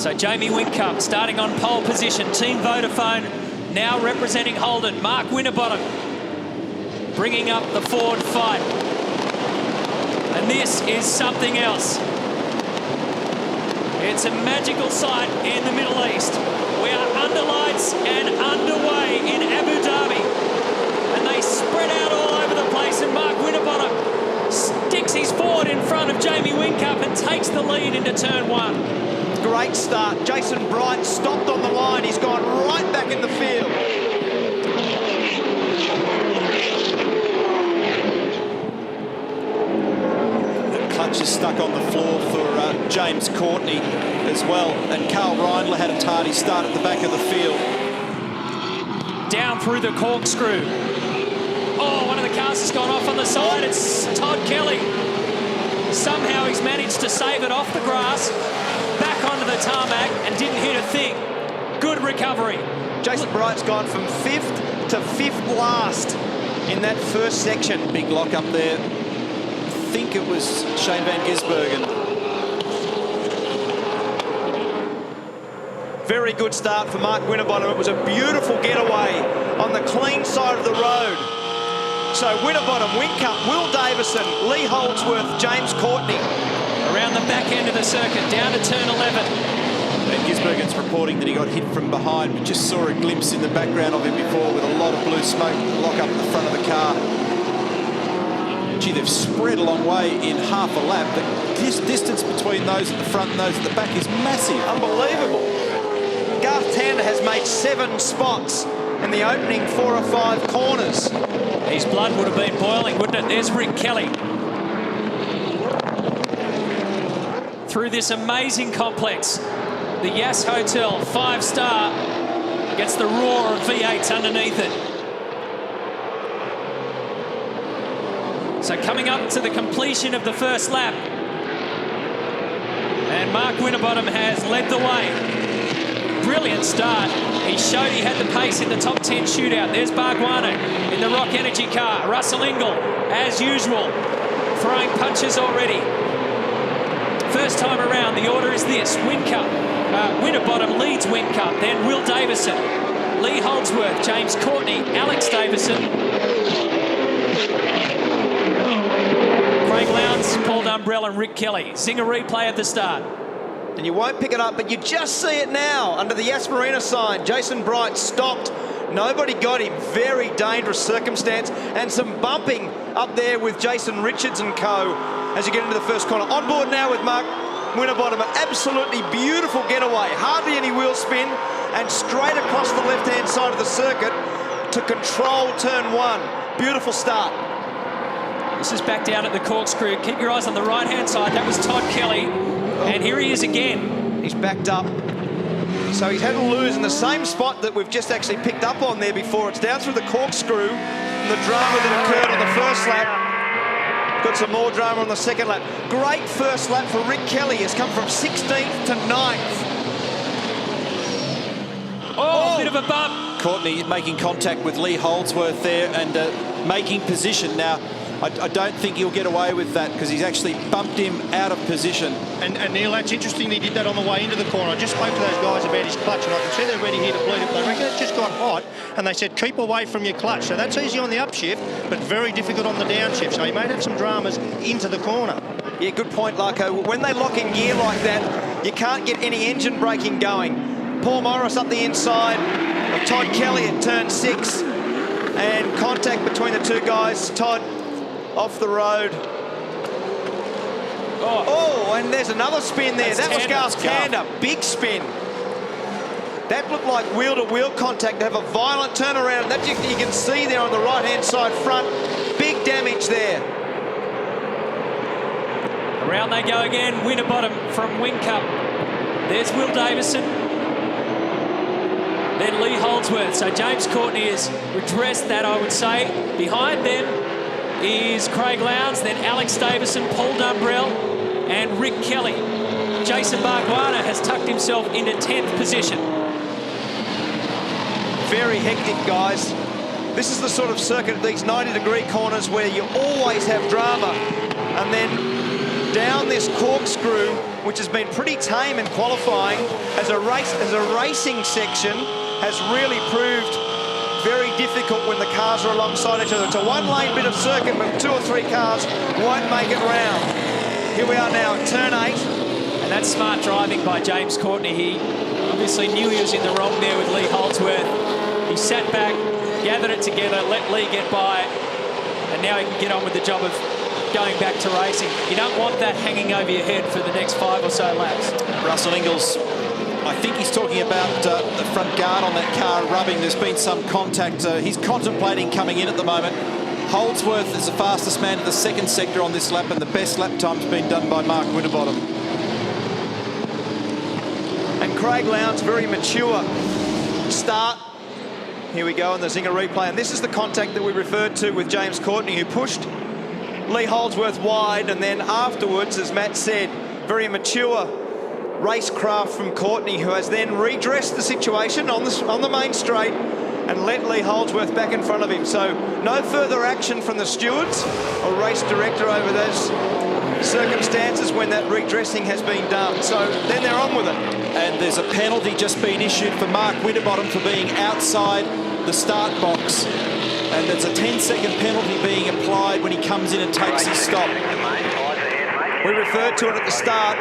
So Jamie Whincup starting on pole position. Team Vodafone now representing Holden. Mark Winterbottom bringing up the Ford fight. And this is something else. It's a magical sight in the Middle East. We are under lights and underway in Abu Dhabi. And they spread out all over the place, and Mark Winterbottom sticks his Ford in front of Jamie Whincup and takes the lead into turn one. Great start. Jason Bright stopped on the line. He's gone right back in the field. The clutch is stuck on the floor for James Courtney as well. And Carl Reindler had a tardy start at the back of the field. Down through the corkscrew. Oh, one of the cars has gone off on the side. It's Todd Kelly. Somehow he's managed to save it off the grass, back onto the tarmac, and didn't hit a thing. Good recovery. Jason Bright's gone from 5th to 5th last in that first section. Big lock up there. I think it was Shane van Gisbergen. Very good start for Mark Winterbottom. It was a beautiful getaway on the clean side of the road. So Winterbottom, Whincup, Will Davison, Lee Holdsworth, James Courtney. Around the back end of the circuit, down to turn 11. Van Gisbergen's reporting that he got hit from behind. We just saw a glimpse in the background of him before with a lot of blue smoke lock up at the front of the car. Gee, they've spread a long way in half a lap, but this distance between those at the front and those at the back is massive. Unbelievable. Garth Tander has made 7 spots in the opening 4 or 5 corners. His blood would have been boiling, wouldn't it? There's Rick Kelly. Through this amazing complex, the Yas Hotel 5-star gets the roar of V8s underneath it. So coming up to the completion of the first lap, and Mark Winterbottom has led the way. Brilliant start. He showed he had the pace in the top 10 shootout. There's Barguana in the Rock Energy car. Russell Ingall, as usual, throwing punches already. First time around, the order is this. Winterbottom leads Whincup, then Will Davison, Lee Holdsworth, James Courtney, Alex Davison, Craig Lowndes, Paul Dumbrell and Rick Kelly. Zinger replay at the start. And you won't pick it up, but you just see it now under the Yas Marina sign. Jason Bright stopped. Nobody got him. Very dangerous circumstance. And some bumping up there with Jason Richards and co. as you get into the first corner. On board now with Mark Winterbottom. An absolutely beautiful getaway. Hardly any wheel spin. And straight across the left-hand side of the circuit to control turn 1. Beautiful start. This is back down at the corkscrew. Keep your eyes on the right-hand side. That was Todd Kelly. And here he is again. He's backed up. So he's had to lose in the same spot that we've just actually picked up on there before. It's down through the corkscrew. And the drama that occurred on the first lap. Got some more drama on the second lap. Great first lap for Rick Kelly. Has come from 16th to 9th. Oh, bit of a bump. Courtney making contact with Lee Holdsworth there and making position. Now, I don't think he'll get away with that because he's actually bumped him out of position. And Neil, that's interesting he did that on the way into the corner. I just spoke to those guys about his clutch and I can see they're ready here to bleed it. They reckon it's just got hot and they said keep away from your clutch. So that's easy on the upshift, but very difficult on the downshift. So he may have some dramas into the corner. Yeah, good point, Larko. When they lock in gear like that, you can't get any engine braking going. Paul Morris up the inside of Todd Kelly at turn 6. And contact between the two guys. Todd off the road. Oh, and there's another spin there. That was Garth Tander. Big spin. That looked like wheel-to-wheel contact to have a violent turnaround. That you can see there on the right-hand side front. Big damage there. Around they go again. Winterbottom from Whincup. There's Will Davison. Then Lee Holdsworth. So James Courtney has redressed that, I would say. Behind them is Craig Lowndes, then Alex Davison, Paul Dumbrell and Rick Kelly. Jason Barguana has tucked himself into 10th position. Very hectic, guys. This is the sort of circuit, these 90-degree corners where you always have drama. And then down this corkscrew which has been pretty tame in qualifying, as a racing section, has really proved very difficult when the cars are alongside each other. It's a one-lane bit of circuit, but 2 or 3 cars won't make it round. Here we are now at turn 8. And that's smart driving by James Courtney. He obviously knew he was in the wrong there with Lee Holdsworth. He sat back, gathered it together, let Lee get by, and now he can get on with the job of going back to racing. You don't want that hanging over your head for the next 5 or so laps. Russell Ingles, I think he's talking about the front guard on that car rubbing. There's been some contact. He's contemplating coming in at the moment. Holdsworth is the fastest man to the second sector on this lap, and the best lap time's been done by Mark Winterbottom. And Craig Lowndes, very mature start. Here we go on the Zinger replay, and this is the contact that we referred to with James Courtney, who pushed Lee Holdsworth wide, and then afterwards, as Matt said, very mature racecraft from Courtney, who has then redressed the situation on the main straight and let Lee Holdsworth back in front of him. So no further action from the stewards or race director over those circumstances when that redressing has been done. So then they're on with it. And there's a penalty just been issued for Mark Winterbottom for being outside the start box. And there's a 10-second penalty being applied when he comes in and takes his stop. We referred to it at the start,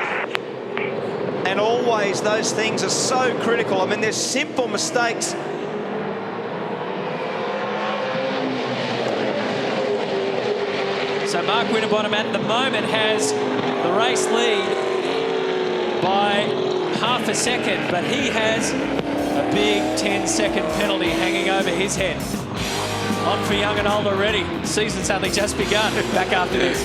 and always those things are so critical. I mean, there's simple mistakes. So Mark Winterbottom at the moment has the race lead by half a second, but he has a big 10-second penalty hanging over his head. On for young and old already. Season's only just begun. Back after this.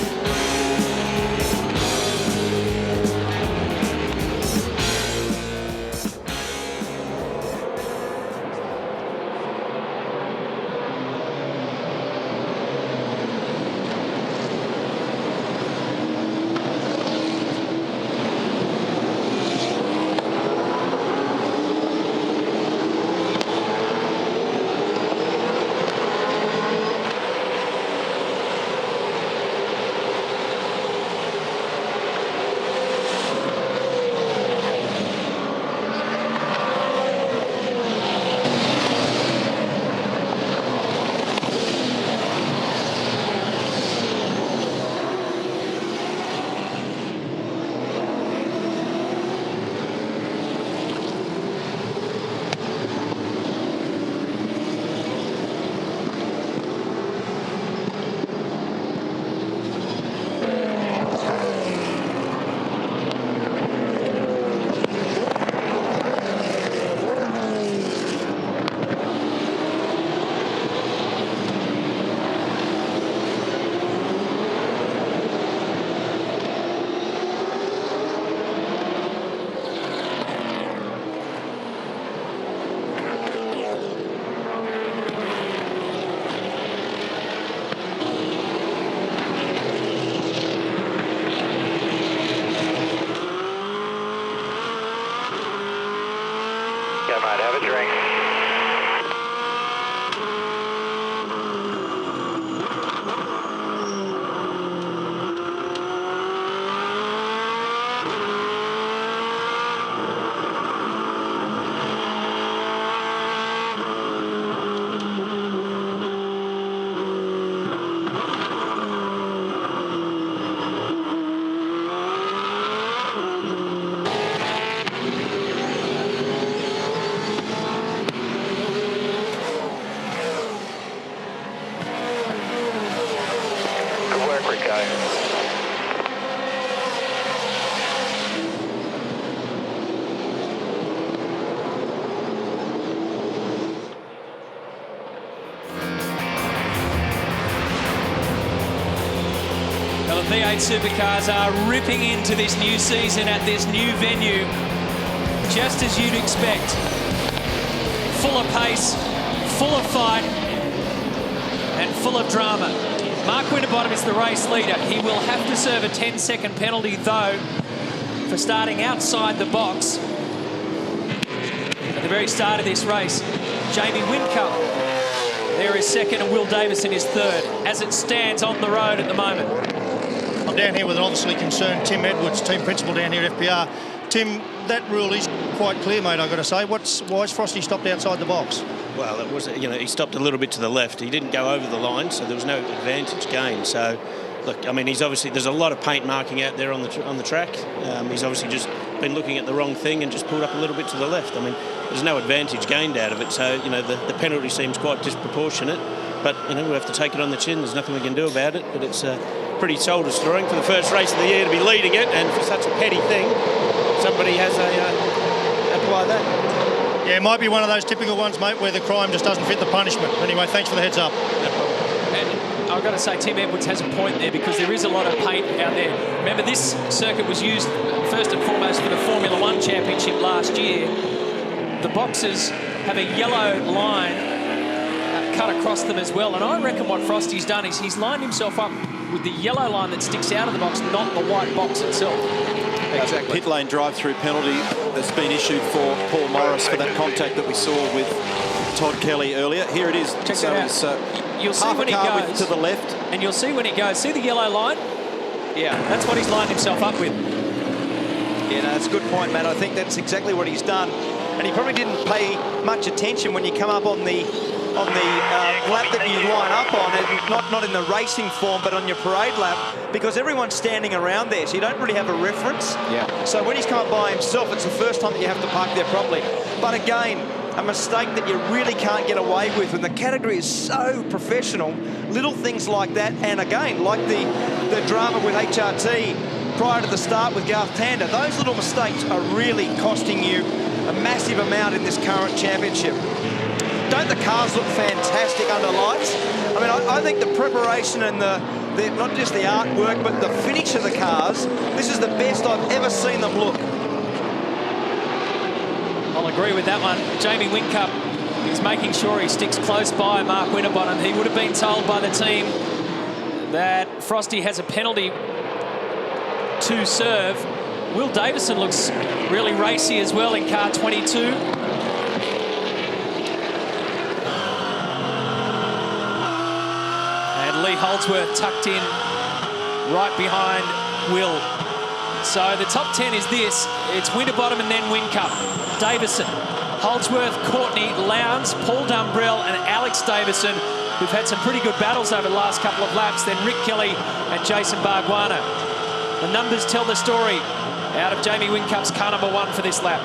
Might have a drink. The V8 Supercars are ripping into this new season at this new venue, just as you'd expect. Full of pace, full of fight, and full of drama. Mark Winterbottom is the race leader. He will have to serve a 10-second penalty, though, for starting outside the box at the very start of this race. Jamie Whincup there is second, and Will Davison is third, as it stands on the road at the moment. On I'm down here with an obviously concerned Tim Edwards, team principal down here at FPR. Tim, that rule is quite clear, mate, I've got to say. Why is Frosty stopped outside the box? Well, it was, he stopped a little bit to the left. He didn't go over the line, so there was no advantage gained. So, look, I mean, he's obviously, there's a lot of paint marking out there on the track. He's obviously just been looking at the wrong thing and just pulled up a little bit to the left. I mean, there's no advantage gained out of it. So, the penalty seems quite disproportionate. But, we have to take it on the chin. There's nothing we can do about it. But it's pretty soul-destroying for the first race of the year to be leading it, and for such a petty thing, somebody has apply that. Yeah, it might be one of those typical ones, mate, where the crime just doesn't fit the punishment. Anyway, thanks for the heads up. No problem. And I've got to say, Tim Edwards has a point there, because there is a lot of paint out there. Remember, this circuit was used first and foremost for the Formula 1 Championship last year. The boxes have a yellow line cut across them as well. And I reckon what Frosty's done is he's lined himself up with the yellow line that sticks out of the box, not the white box itself. Exactly. Pit lane drive-through penalty that's been issued for Paul Morris for that contact that we saw with Todd Kelly earlier. Here it is. Check so that out. You'll see half when a car he goes width to the left. And you'll see when he goes. See the yellow line? Yeah, that's what he's lined himself up with. Yeah, no, that's a good point, Matt. I think that's exactly what he's done. And he probably didn't pay much attention when you come up on the lap that you line up on, and not in the racing form, but on your parade lap, because everyone's standing around there, so you don't really have a reference. Yeah. So when he's come up by himself, it's the first time that you have to park there properly. But again, a mistake that you really can't get away with when the category is so professional. Little things like that, and again, like the drama with HRT prior to the start with Garth Tander, those little mistakes are really costing you a massive amount in this current championship. Don't the cars look fantastic under lights? I mean, I think the preparation and the not just the artwork, but the finish of the cars, this is the best I've ever seen them look. I'll agree with that one. Jamie Whincup is making sure he sticks close by Mark Winterbottom. He would have been told by the team that Frosty has a penalty to serve. Will Davison looks really racy as well in car 22. Lee Holdsworth tucked in right behind Will. So the top 10 is this. It's Winterbottom and then Whincup. Davison, Holdsworth, Courtney, Lowndes, Paul Dumbrell and Alex Davison, who've had some pretty good battles over the last couple of laps. Then Rick Kelly and Jason Barguana. The numbers tell the story out of Jamie Whincup's car number 1 for this lap.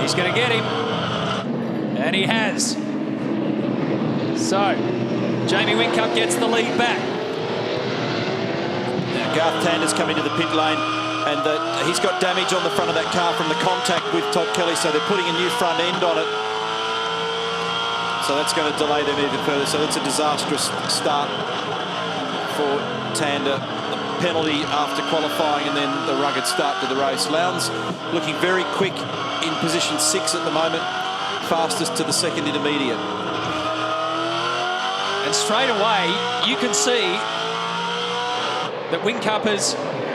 He's going to get him. And he has. So, Jamie Whincup gets the lead back. Now, Garth Tander's come into the pit lane, and he's got damage on the front of that car from the contact with Todd Kelly, so they're putting a new front end on it. So that's going to delay them even further. So that's a disastrous start for Tander. The penalty after qualifying, and then the rugged start to the race. Lowndes looking very quick in position 6 at the moment, fastest to the second intermediate. And straight away, you can see that Whincup has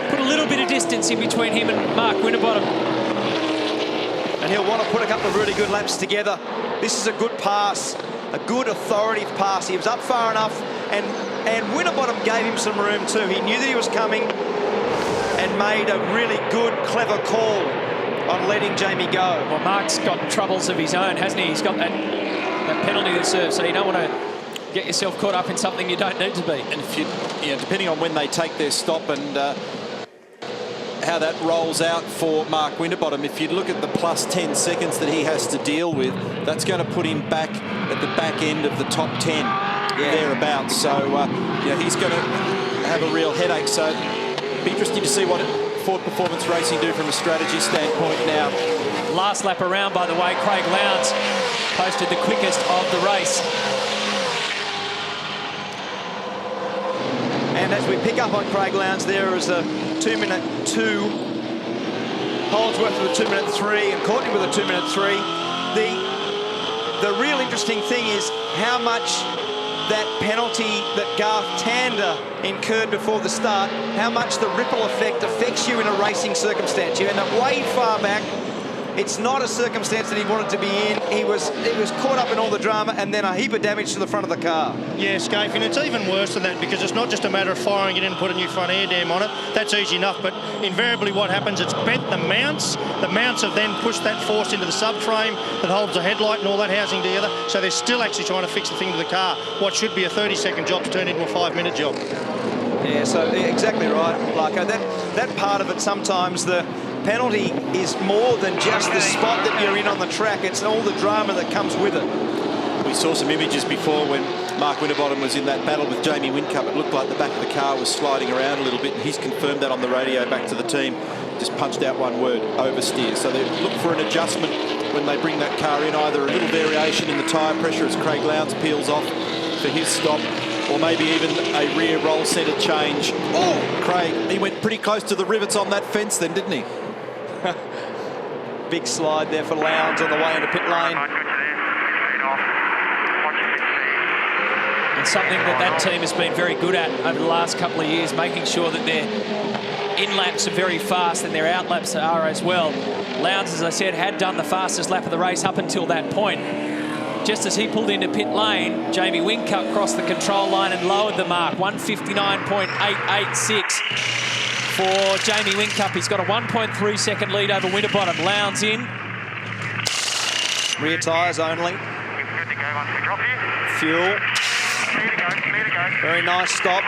put a little bit of distance in between him and Mark Winterbottom. And he'll want to put a couple of really good laps together. This is a good pass, a good authoritative pass. He was up far enough, and Winterbottom gave him some room too. He knew that he was coming and made a really good, clever call on letting Jamie go. Well, Mark's got troubles of his own, hasn't he? He's got that penalty to serve, so you don't want to get yourself caught up in something you don't need to be. And if you, depending on when they take their stop and how that rolls out for Mark Winterbottom, if you look at the plus 10 seconds that he has to deal with, that's going to put him back at the back end of the top 10. thereabouts. So, he's going to have a real headache. So, be interesting to see what Ford Performance Racing do from a strategy standpoint now. Last lap around, by the way, Craig Lowndes posted the quickest of the race. And as we pick up on Craig Lowndes, there is a 2-minute 2, Holdsworth with a 2-minute 3, and Courtney with a 2-minute 3. The real interesting thing is how much that penalty that Garth Tander incurred before the start, how much the ripple effect affects you in a racing circumstance. You end up way far back. It's not a circumstance that he wanted to be in. He was caught up in all the drama, and then a heap of damage to the front of the car. Yeah, Scaife, and it's even worse than that, because it's not just a matter of firing it in and put a new front air dam on it. That's easy enough, but invariably what happens, it's bent the mounts. The mounts have then pushed that force into the subframe that holds the headlight and all that housing together. So they're still actually trying to fix the thing to the car. What should be a 30-second job's turned into a 5-minute job. Yeah, so exactly right, Larko. That part of it, sometimes the penalty is more than just the spot that you're in on the track. It's all the drama that comes with it. We saw some images before when Mark Winterbottom was in that battle with Jamie Whincup. It looked like the back of the car was sliding around a little bit, and he's confirmed that on the radio back to the team. Just punched out one word: oversteer. So they look for an adjustment when they bring that car in, either a little variation in the tyre pressure as Craig Lowndes peels off for his stop, or maybe even a rear roll centre change. Oh, Craig, he went pretty close to the rivets on that fence then, didn't he? Big slide there for Lowndes on the way into pit lane. And something that team has been very good at over the last couple of years, making sure that their in-laps are very fast and their out-laps are as well. Lowndes, as I said, had done the fastest lap of the race up until that point. Just as he pulled into pit lane, Jamie Whincup crossed the control line and lowered the mark, 159.886. For Jamie Whincup, he's got a 1.3 second lead over Winterbottom. Lowndes in. Rear tyres only. Fuel. Very nice stop.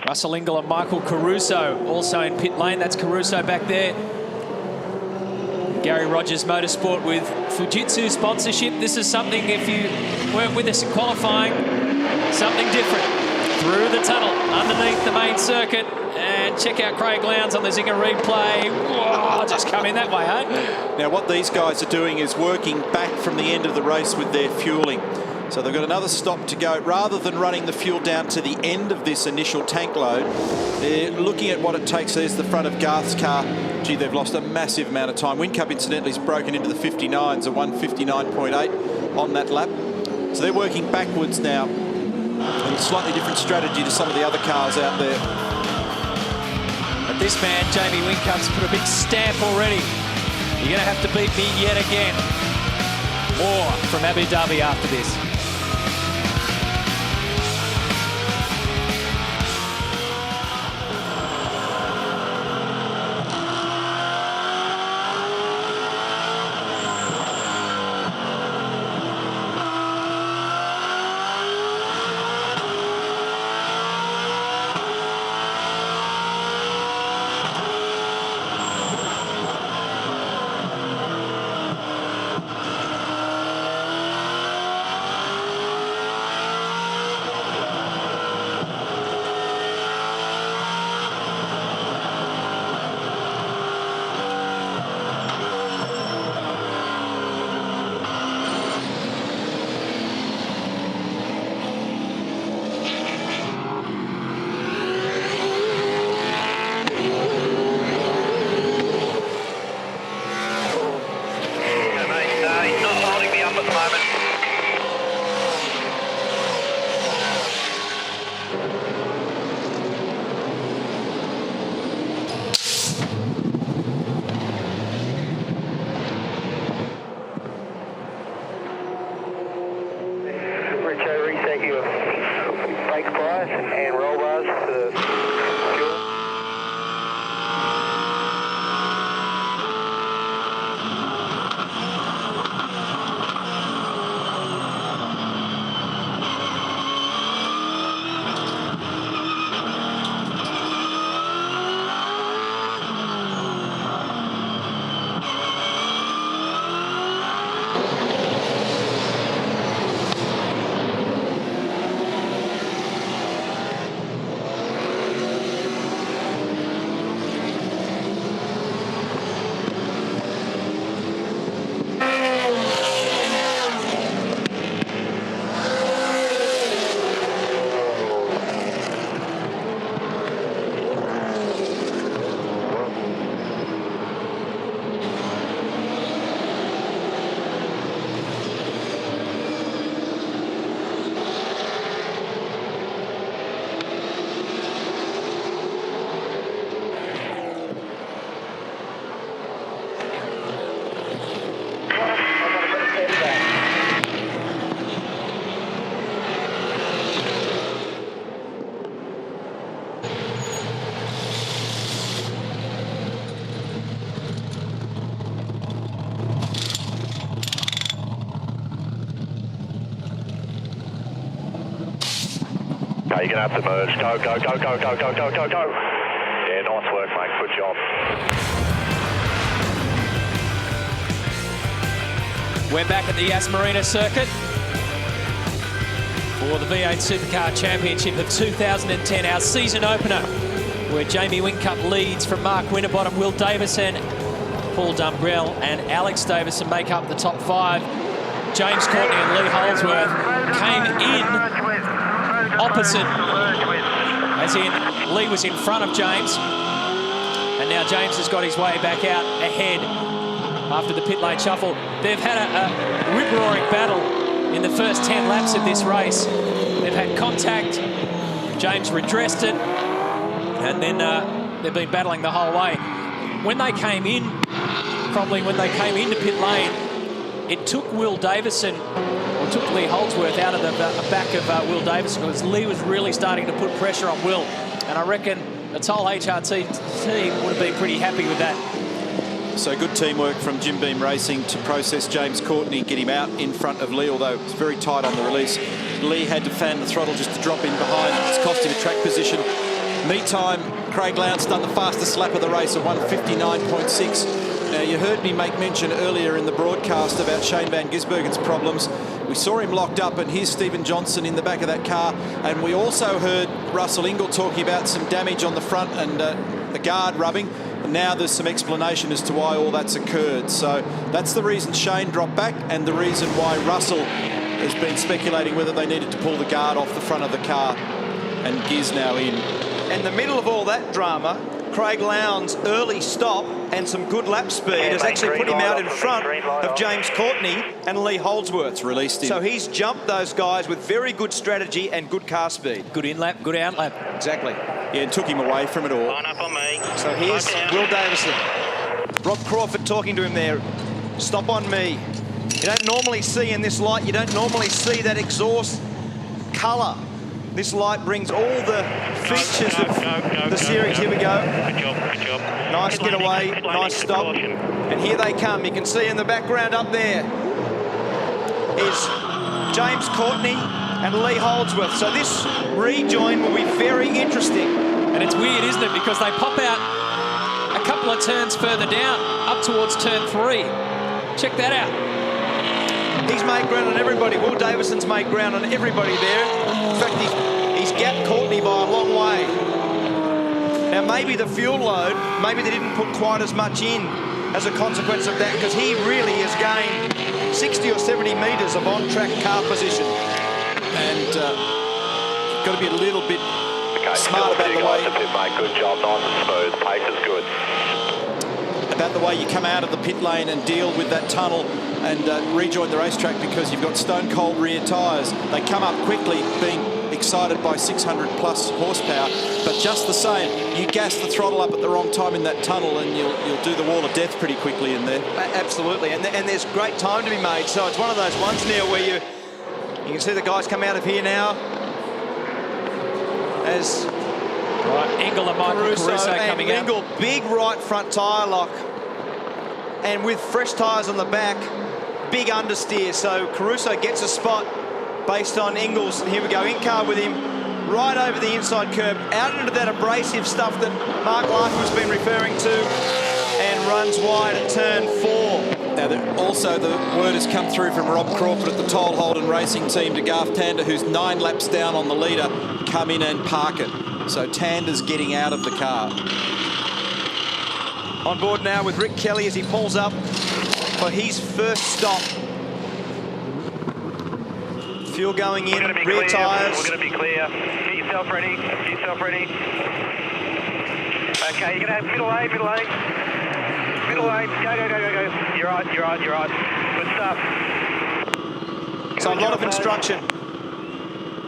Russell Ingall and Michael Caruso also in pit lane. That's Caruso back there. Gary Rogers Motorsport with Fujitsu sponsorship. This is something, if you weren't with us in qualifying, something different. Through the tunnel, underneath the main circuit. And check out Craig Lowndes on the Zinger replay. Whoa, just come in that way, hey? Now, what these guys are doing is working back from the end of the race with their fueling. So they've got another stop to go. Rather than running the fuel down to the end of this initial tank load, they're looking at what it takes. There's the front of Garth's car. Gee, they've lost a massive amount of time. Whincup, incidentally, has broken into the 59s, a 159.8 on that lap. So they're working backwards now. And a slightly different strategy to some of the other cars out there. But this man, Jamie Whincup's put a big stamp already. You're going to have to beat me yet again. More from Abu Dhabi after this. you're going to have to merge. Go, go, go, go, go, go, go, go, go. Yeah, nice work, mate. Good job. We're back at the Yas Marina circuit for the V8 Supercar Championship of 2010, our season opener, where Jamie Whincup leads from Mark Winterbottom, Will Davison, Paul Dumbrell and Alex Davison make up the top 5. James Courtney and Lee Holdsworth came in opposite, as in Lee was in front of James, and now James has got his way back out ahead after the pit lane shuffle. They've had a rip-roaring battle in the first 10 laps of this race. They've had contact, James redressed it, and then they've been battling the whole way. When they came in, probably when they came into pit lane, it took Will Davison, or took Lee Holdsworth out of the back of Will Davison, because Lee was really starting to put pressure on Will. And I reckon the whole HRT team would have been pretty happy with that. So good teamwork from Jim Beam Racing to process James Courtney, get him out in front of Lee, although it's very tight on the release. Lee had to fan the throttle just to drop in behind. It's cost him a track position. Meantime, Craig Lowndes done the fastest lap of the race at 1:59.6. Now, you heard me make mention earlier in the broadcast about Shane Van Gisbergen's problems. We saw him locked up, and here's Stephen Johnson in the back of that car. And we also heard Russell Ingall talking about some damage on the front and the guard rubbing. And now there's some explanation as to why all that's occurred. So that's the reason Shane dropped back, and the reason why Russell has been speculating whether they needed to pull the guard off the front of the car. And Giz now in. In the middle of all that drama, Craig Lowndes' early stop and some good lap speed has actually put him out in front of James Courtney and Lee Holdsworth. It's released him. So he's jumped those guys with very good strategy and good car speed. Good in-lap, good out-lap. Exactly. Yeah, and took him away from it all. Line up on me. So here's Will Davison. Rob Crawford talking to him there. Stop on me. You don't normally see in this light, you don't normally see that exhaust colour. This light brings all the features of the series. Here we go. Good job, good job. Nice getaway, nice stop. And here they come. You can see in the background up there is James Courtney and Lee Holdsworth. So this rejoin will be very interesting. And it's weird, isn't it? Because they pop out a couple of turns further down, up towards turn 3. Check that out. He's made ground on everybody. Will Davison's made ground on everybody there. In fact, he's gapped Courtney by a long way. Now, maybe the fuel load, maybe they didn't put quite as much in as a consequence of that, because he really has gained 60 or 70 metres of on-track car position. And got to be a little bit smart about the way. Good job, nice and smooth. Pace is good. About the way you come out of the pit lane and deal with that tunnel and rejoin the racetrack, because you've got stone cold rear tyres. They come up quickly, being excited by 600 plus horsepower, but just the same, you gas the throttle up at the wrong time in that tunnel and you'll do the wall of death pretty quickly in there. Absolutely, and there's great time to be made. So it's one of those ones, Neil, where you can see the guys come out of here now as Ingall and Michael Caruso coming out. Ingall, big right front tyre lock, and with fresh tyres on the back, big understeer. So Caruso gets a spot based on Ingall's. Here we go, in car with him, right over the inside curb, out into that abrasive stuff that Mark Larkin has been referring to, and runs wide at turn 4. Now, also the word has come through from Rob Crawford at the Toll Holden Racing team to Garth Tander, who's 9 laps down on the leader, come in and park it. So Tander's getting out of the car. On board now with Rick Kelly as he pulls up for his first stop. Fuel going in, rear tyres. We're going to be clear. Get yourself ready. Get yourself ready. Okay, you're going to have middle lane, middle lane. Middle lane. Go, go, go, go, go. You're right, you're right, you're right. Good stuff. So a lot of instruction.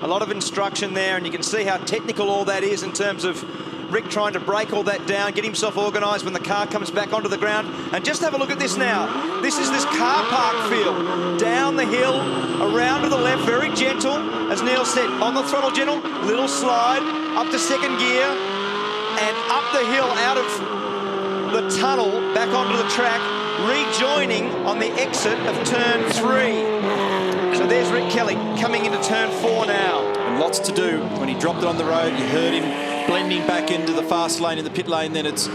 A lot of instruction there, and you can see how technical all that is in terms of Rick trying to break all that down, get himself organised when the car comes back onto the ground. And just have a look at this now. This is this car park feel. Down the hill, around to the left, very gentle. As Neil said, on the throttle gentle, little slide, up to second gear, and up the hill out of the tunnel, back onto the track, rejoining on the exit of turn 3. So there's Rick Kelly coming into turn 4 now. And and lots to do. When he dropped it on the road, you heard him blending back into the fast lane in the pit lane. Then it's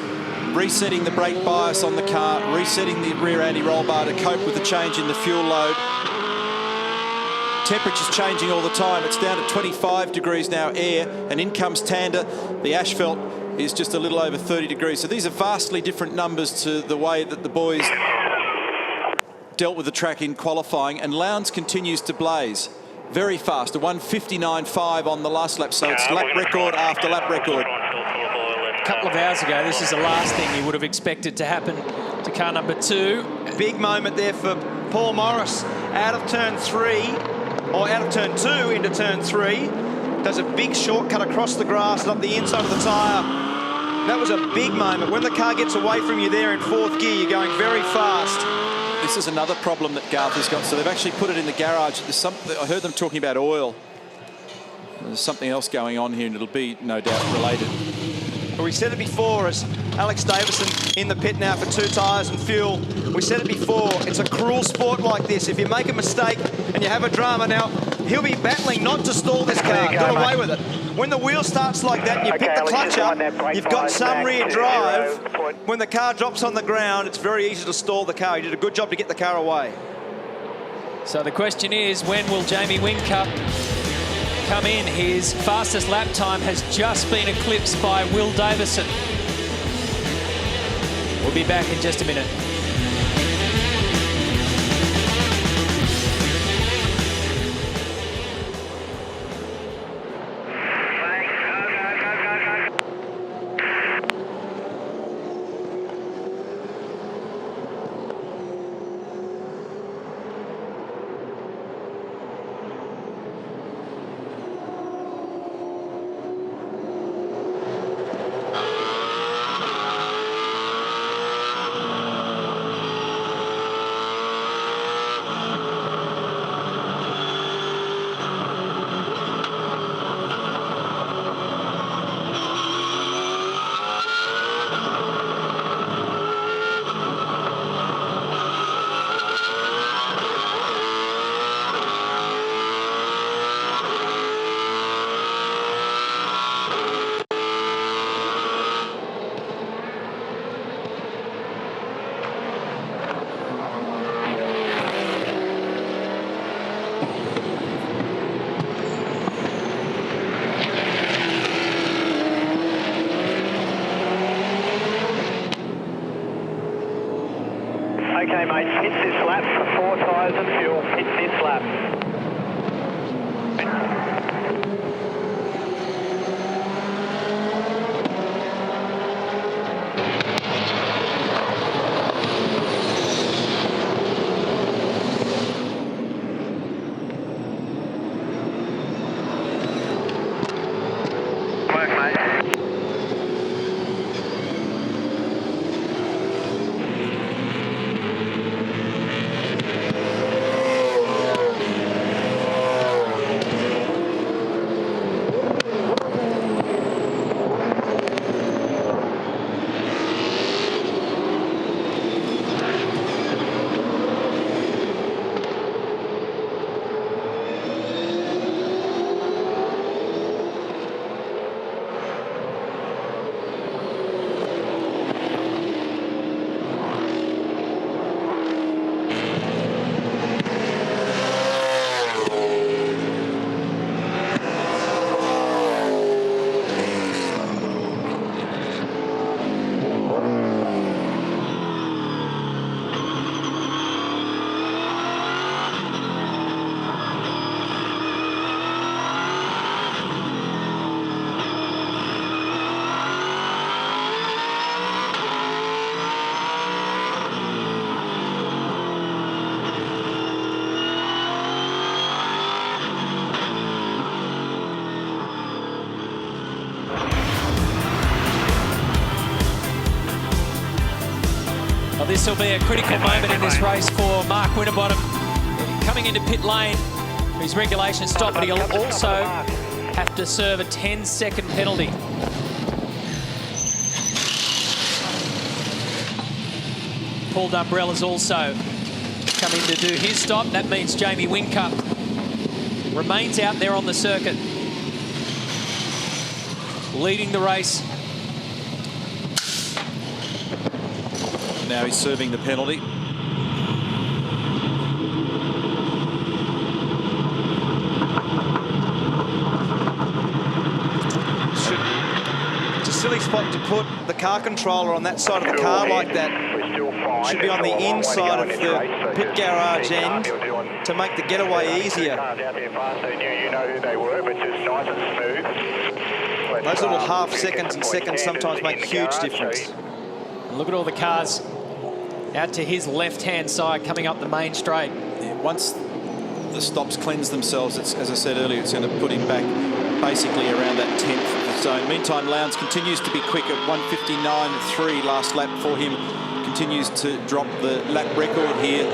resetting the brake bias on the car, resetting the rear anti-roll bar to cope with the change in the fuel load. Temperature's changing all the time. It's down to 25 degrees now, air, and in comes Tander. The asphalt is just a little over 30 degrees. So these are vastly different numbers to the way that the boys dealt with the track in qualifying, and Lowndes continues to blaze very fast, a 1:59.5 on the last lap, so it's lap record after lap record. A couple of hours ago, this is the last thing you would have expected to happen to car number 2. Big moment there for Paul Morris, out of turn 3, or out of turn 2 into turn 3. Does a big shortcut across the grass and up the inside of the tyre. That was a big moment. When the car gets away from you there in 4th gear, you're going very fast. This is another problem that Garth has got. So they've actually put it in the garage. There's something, I heard them talking about oil. There's something else going on here, and it'll be no doubt related. But we said it before, as Alex Davison in the pit now for 2 tyres and fuel. We said it before, it's a cruel sport like this. If you make a mistake and you have a drama, now he'll be battling not to stall this car, got away with it. When the wheel starts like that and you pick the clutch up, you've got some rear drive. When the car drops on the ground, it's very easy to stall the car. He did a good job to get the car away. So the question is, when will Jamie Whincup come in? His fastest lap time has just been eclipsed by Will Davison. We'll be back in just a minute. Okay, mate, hit this lap for 4 tyres and fuel. Hit this lap. Work, mate. Well, this will be a critical moment in this race for Mark Winterbottom. Coming into pit lane, his regulation stop, but he'll also have to serve a 10-second penalty. Paul Dumbrell also coming to do his stop. That means Jamie Whincup remains out there on the circuit. leading the race. Now he's serving the penalty. It's a silly spot to put the car controller on that side of the car like that. Should be on the inside of the pit garage end to make the getaway easier. Those little half seconds and seconds sometimes make a huge difference. And look at all the cars out to his left-hand side coming up the main straight. Yeah, once the stops cleanse themselves, it's, as I said earlier, it's going to put him back basically around that 10th of the zone. Meantime, Lowndes continues to be quick at 1:59.3 last lap for him. Continues to drop the lap record here.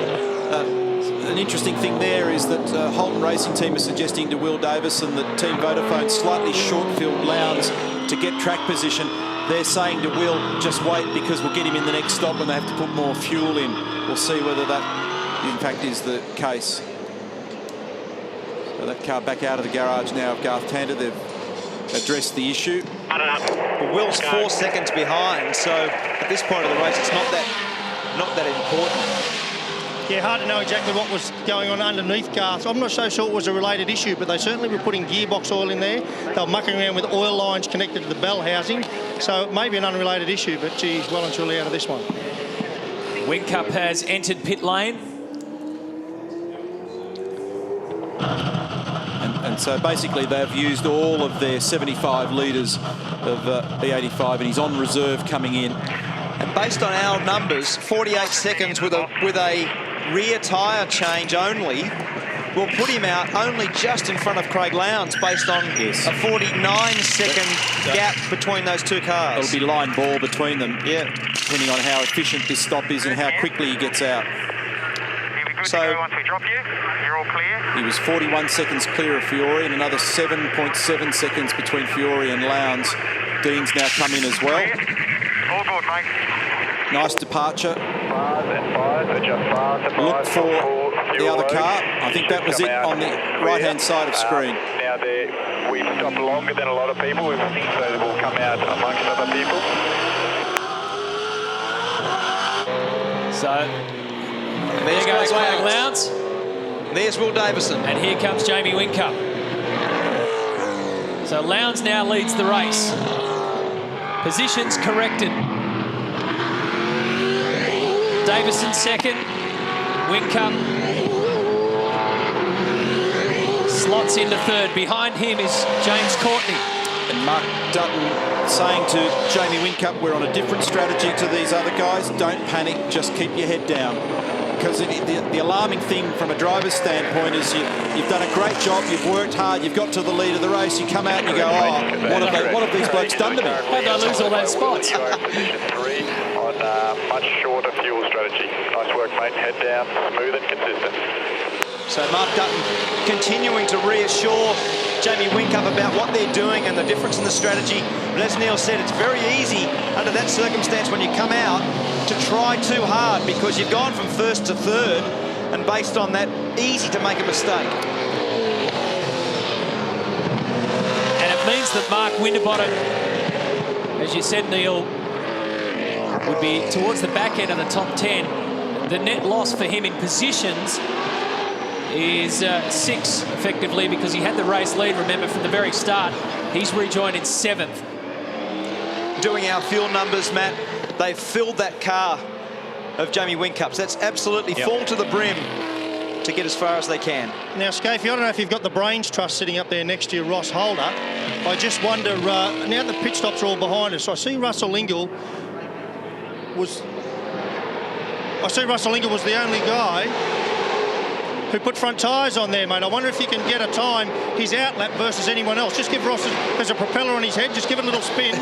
An interesting thing there is that Holton Racing Team is suggesting to Will Davison that Team Vodafone slightly short-filled Lowndes to get track position. They're saying to Will, just wait because we'll get him in the next stop when they have to put more fuel in. We'll see whether that, in fact, is the case. So that car back out of the garage now of Garth Tander. They've addressed the issue. Well, Will's 4 seconds behind, so at this point of the race, it's not that important. Yeah, hard to know exactly what was going on underneath Garth. I'm not so sure it was a related issue, but they certainly were putting gearbox oil in there. They were mucking around with oil lines connected to the bell housing. So it may be an unrelated issue, but geez, well and truly out of this one. Whincup has entered pit lane. And so basically they've used all of their 75 litres of E85 and he's on reserve coming in. And based on our numbers, 48 seconds with a rear tyre change only will put him out only just in front of Craig Lowndes based on a 49-second gap between those two cars. It'll be line ball between them, yeah, depending on how efficient this stop is and how quickly he gets out. So once we drop you, you're all clear. He was 41 seconds clear of Fiore and another 7.7 seconds between Fiore and Lowndes. Dean's now come in as well. All good, mate. Nice departure. Look Look for the other car. I think that was it on the right-hand side of screen. Now we stopped longer than a lot of people, so we'll come out amongst other people. So there goes Craig Lowndes. There's Will Davison. And here comes Jamie Whincup. So Lowndes now leads the race. Positions corrected. Davison second. Whincup slots into third. Behind him is James Courtney. And Mark Dutton saying to Jamie Whincup, we're on a different strategy to these other guys. Don't panic, just keep your head down. Because the alarming thing from a driver's standpoint is you've done a great job, you've worked hard, you've got to the lead of the race, you come out and you go, oh, what have these blokes done to me? How did I lose all those spots? Position 3 on much shorter fuel strategy. Nice work, mate. Head down, smooth and consistent. So Mark Dutton continuing to reassure Jamie Whincup about what they're doing and the difference in the strategy. But as Neil said, it's very easy under that circumstance when you come out to try too hard because you've gone from first to third, and based on that, easy to make a mistake. And it means that Mark Winterbottom, as you said, Neil, would be towards the back end of the top 10. The net loss for him in positions is 6, effectively, because he had the race lead, remember, from the very start. He's rejoined in 7th. Doing our fuel numbers, Matt, they've filled that car of Jamie Whincup's. That's absolutely full to the brim to get as far as they can. Now, Scafey, I don't know if you've got the brains trust sitting up there next to you, Ross Holder. I just wonder, now the pit stops are all behind us, I see Russell Ingall was the only guy who put front tyres on there, mate. I wonder if you can get a time his outlap versus anyone else. Just give Ross, there's a propeller on his head, just give it a little spin.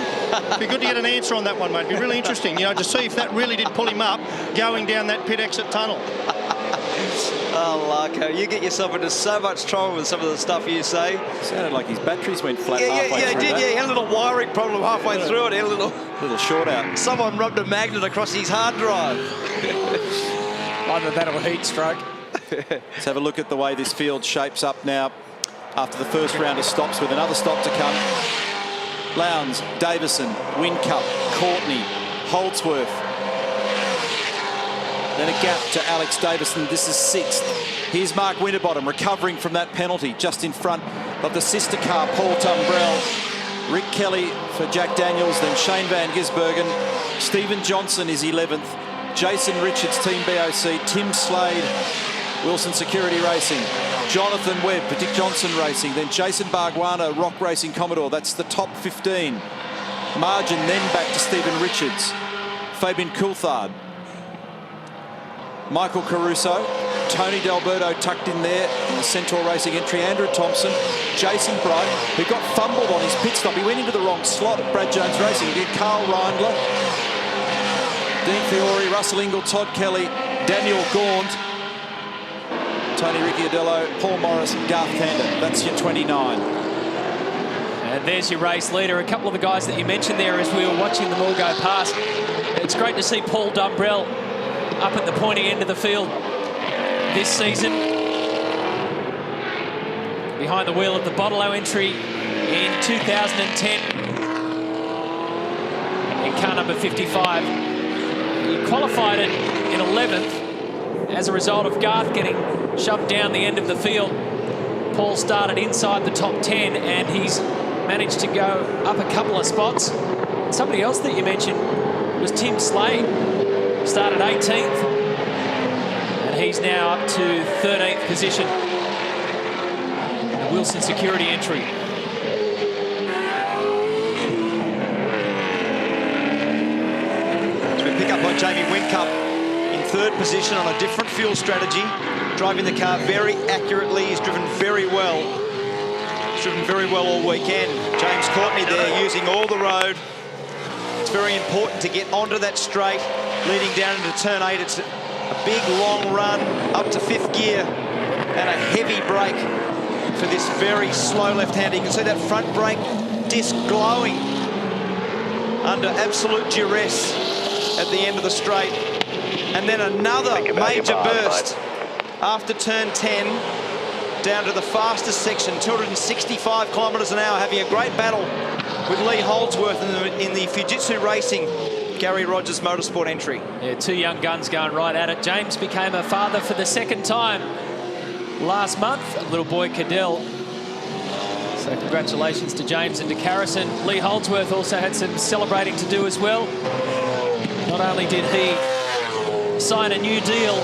Be good to get an answer on that one, mate. Be really interesting, you know, to see if that really did pull him up going down that pit exit tunnel. Oh, Larko, you get yourself into so much trouble with some of the stuff you say. Sounded like his batteries went flat halfway through. Yeah, he did. He had a little wiring problem halfway through it. He had a little short out. Someone rubbed a magnet across his hard drive. Either that or heat stroke. Let's have a look at the way this field shapes up now after the first round of stops with another stop to come. Lowndes, Davison, Whincup, Courtney, Holdsworth. Then a gap to Alex Davison. This is 6th. Here's Mark Winterbottom recovering from that penalty just in front of the sister car, Paul Tumbrell. Rick Kelly for Jack Daniels, then Shane Van Gisbergen. Stephen Johnson is 11th. Jason Richards, Team BOC. Tim Slade, Wilson Security Racing. Jonathan Webb for Dick Johnson Racing. Then Jason Bargwana, Rock Racing Commodore. That's the top 15. Margin then back to Stephen Richards. Fabian Coulthard. Michael Caruso. Tony D'Alberto tucked in there in the Centaur Racing entry. Andrew Thompson. Jason Bright, who got fumbled on his pit stop. He went into the wrong slot at Brad Jones Racing. He did. Carl Reindler. Dean Fiore, Russell Ingle, Todd Kelly, Daniel Gaunt, Tony Ricciardello, Paul Morris, Garth Tander. That's your 29. And there's your race leader. A couple of the guys that you mentioned there as we were watching them all go past. It's great to see Paul Dumbrell up at the pointy end of the field this season. Behind the wheel of the Bottle entry in 2010 in car number 55. He qualified it in 11th as a result of Garth getting shoved down the end of the field. Paul started inside the top 10 and he's managed to go up a couple of spots. Somebody else that you mentioned was Tim Slade. Started 18th and he's now up to 13th position. The Wilson Security entry. Pick up by Jamie Whincup in 3rd position on a different fuel strategy, driving the car very accurately. He's driven very well. He's driven very well all weekend. James Courtney there using all the road. It's very important to get onto that straight leading down into turn 8. It's a big long run up to 5th gear and a heavy brake for this very slow left-hander. You can see that front brake disc glowing under absolute duress at the end of the straight. And then another major burst after turn 10 down to the fastest section, 265 kilometres an hour, having a great battle with Lee Holdsworth in the Fujitsu Racing Gary Rogers Motorsport entry. Yeah, 2 young guns going right at it. James became a father for the 2nd time last month, little boy Cadell. So congratulations to James and to Carrison. Lee Holdsworth also had some celebrating to do as well. Not only did he sign a new deal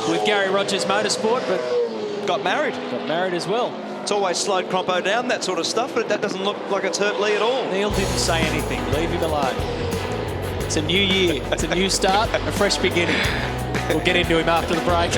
with Gary Rogers Motorsport, but got married. Got married as well. It's always slowed Crompo down, that sort of stuff, but that doesn't look like it's hurt Lee at all. Neil didn't say anything. Leave him alone. It's a new year. It's a new start, a fresh beginning. We'll get into him after the break.